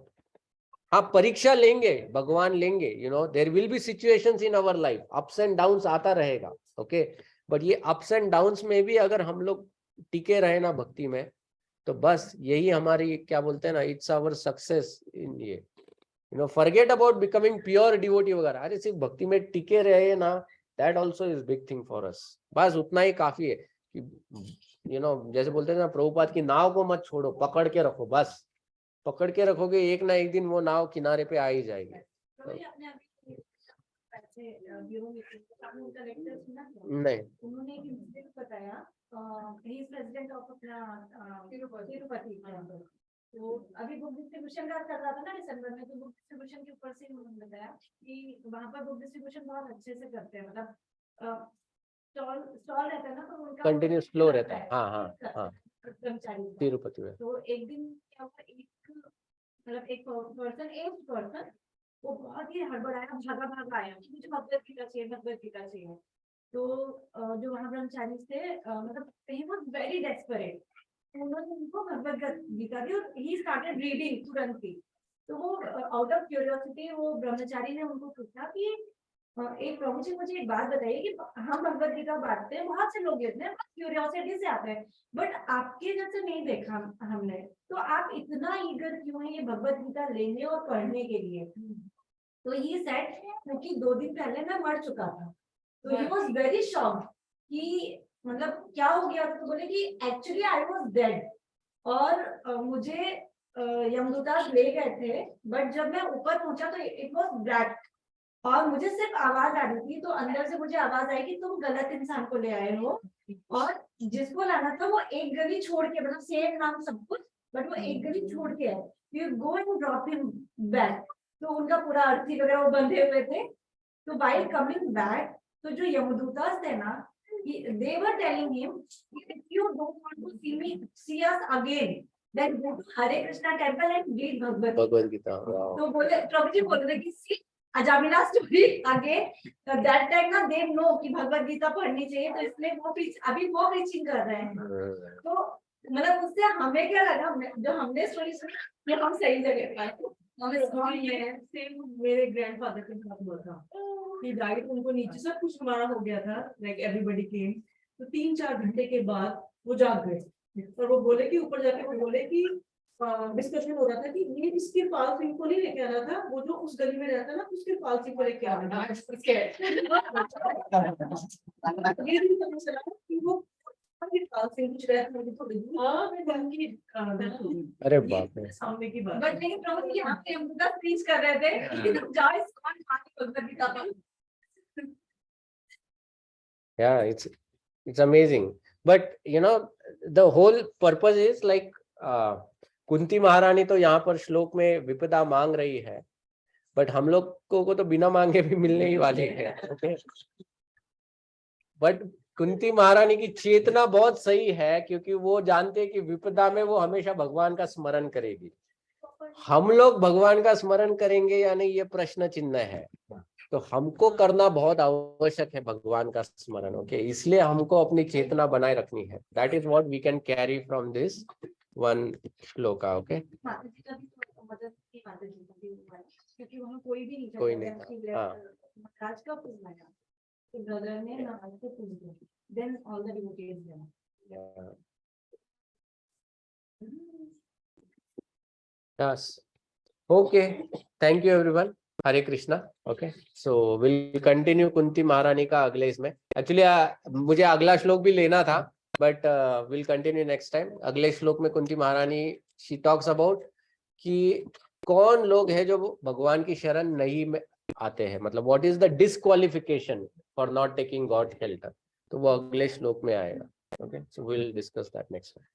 हाँ, परीक्षा लेंगे, भगवान लेंगे, you know. There will be situations in our life, ups and downs आता रहेगा, okay. But ये ups and downs में भी अगर हम लोग टिके रहे ना भक्ति में, तो बस यही हमारी क्या बोलते हैं ना, इट्स आवर सक्सेस इन ये, you know. Forget about becoming pure devotee वगैरह, अरे सिर्फ भक्ति में टिके रहे ना, that also is big thing for us. बस उतना ही काफी है कि यू नो, जैसे बोलते हैं ना प्रभुपाद की नाव को मत छोड़ो, पकड़ के रखो. बस पकड़ के रखोगे, एक ना एक दिन वो नाव किनारे पे आ ही जाएगी. नहीं, उन्होंने एक इंसिडेंट बताया, ही इज प्रेसिडेंट ऑफ अपना तिरुपति. तो अभी बुक डिस्ट्रीब्यूशन का कर रहा था ना दिसंबर में, तो बुक डिस्ट्रीब्यूशन के ऊपर से उन्होंने बताया कि वहाँ पर बुक डिस्ट्रीब्यूशन बहुत अच्छे से करते हैं, मतलब स्टॉल रहता है ना, तो उनका कंटिन्यूस फ्लो रहता है. हाँ हाँ हाँ, कर्मचारी. तिरुपति में तो एक दिन क्या हुआ, एक पर्सन वो बहुत ही हड़बड़ाया, भागा आया कि मुझे भगवत गीता चाहिए. तो जो वहाँ ब्रह्मचारी थे, मतलब ही वाज वेरी डेस्परेट. उन्होंने उनको भगवत गीता दी और ही स्टार्टेड रीडिंग तुरंत ही. तो वो आउट ऑफ क्यूरियोसिटी वो ब्रह्मचारी ने उनको पूछा कि एक प्रभु जी मुझे एक बात बताइए कि हम भगवत गीता बांटते हैं, बहुत से लोग लेते हैं, क्यूरियोसिटी से आते हैं, बट आपके जैसे नहीं देखा हमने, तो आप इतना ईगर क्यों है ये भगवत गीता लेने और पढ़ने के लिए? तो ये सेट क्योंकि 2 दिन पहले मैं मर चुका था. तो ही वाज वेरी शॉक्ड कि मतलब क्या हो गया. तो बोले कि एक्चुअली आई वाज डेड और मुझे यमदूतास ले गए थे, बट जब मैं ऊपर पहुंचा तो इट वाज ब्लैक और मुझे सिर्फ आवाज आ रही थी. तो अंदर से मुझे आवाज आई कि तुम गलत इंसान को ले आए हो और जिसको लाना था वो एक गली छोड़ के, मतलब सेम नाम सब कुछ, बट वो एक गली छोड़ के है. You go and drop him back. तो उनका पूरा अर्थी वगैरह वो बंधे हुए थे. तो व्हाइल कमिंग बैक, तो जो यमदूतास थे ना, they were telling him, if you don't want to see us again, then go to Hare Krishna temple and read Bhagavad Gita. तो बोले प्रभु जी बोल रहे कि see Ajamila story again. That time ना दे नो कि भगवत गीता पढ़नी चाहिए, तो इसलिए वो अभी वो प्रीचिंग कर रहे हैं. तो मतलब उससे हमें क्या लगा, जो हमने स्टोरी सुनी ये हम सही जगह पाए. सेम मेरे ग्रैंडफादर के साथ हुआ था. ही डाइड, उनको नीचे सब कुछ हमारा हो गया था, लाइक एवरीबॉडी केम. तो 3-4 घंटे के बाद वो जाग गए और वो बोले कि ऊपर जाके वो बोले कि डिस्कशन हो रहा था कि ये इसके पाल सिंह को नहीं लेके आना था, वो जो उस गली में रहता ना उसके पाल सिंह को लेके आना था. ये भी पता चला कि वो पाल सिंह कुछ रहता है थोड़ी दूर. अरे बाप रे. सामने की बात. बट लेकिन प्रभु जी यहाँ पे हम लोग प्रीच कर रहे थे कि तुम जाओ इस कौन भगवत गीता का. Yeah, it's amazing. But you know, the whole purpose is like Kunti महारानी तो यहाँ पर श्लोक में विपदा मांग रही है, बट हम लोग को तो बिना मांगे भी मिलने ही वाली है. ओके, बट कुंती महारानी की चेतना बहुत सही है, क्योंकि वो जानते हैं कि विपदा में वो हमेशा भगवान का स्मरण करेगी. हम लोग भगवान का स्मरण करेंगे या नहीं, ये प्रश्न चिन्ह है. तो हमको करना बहुत आवश्यक है भगवान का स्मरण. ओके, इसलिए हमको अपनी चेतना बनाए रखनी है. That is what we can carry from this one shloka. Okay, क्योंकि वहाँ कोई भी नहीं, कोई नहीं. हाँ, महाराज का पूछना है, तो ब्रदर ने महाराज को पूछ दिया, then all the devotees then. Yes. Okay, thank you everyone, Hare Krishna. Okay, so will continue Kunti Maharani का अगले इसमें। एक्चुअली मुझे अगला श्लोक भी लेना था, but will continue next time. अगले श्लोक में कुंती महारानी शी टॉक्स अबाउट कि कौन लोग हैं जो भगवान की शरण नहीं में आते हैं, मतलब what is the disqualification for not taking God shelter, तो वो अगले श्लोक में आएगा। Okay, so will discuss that next time.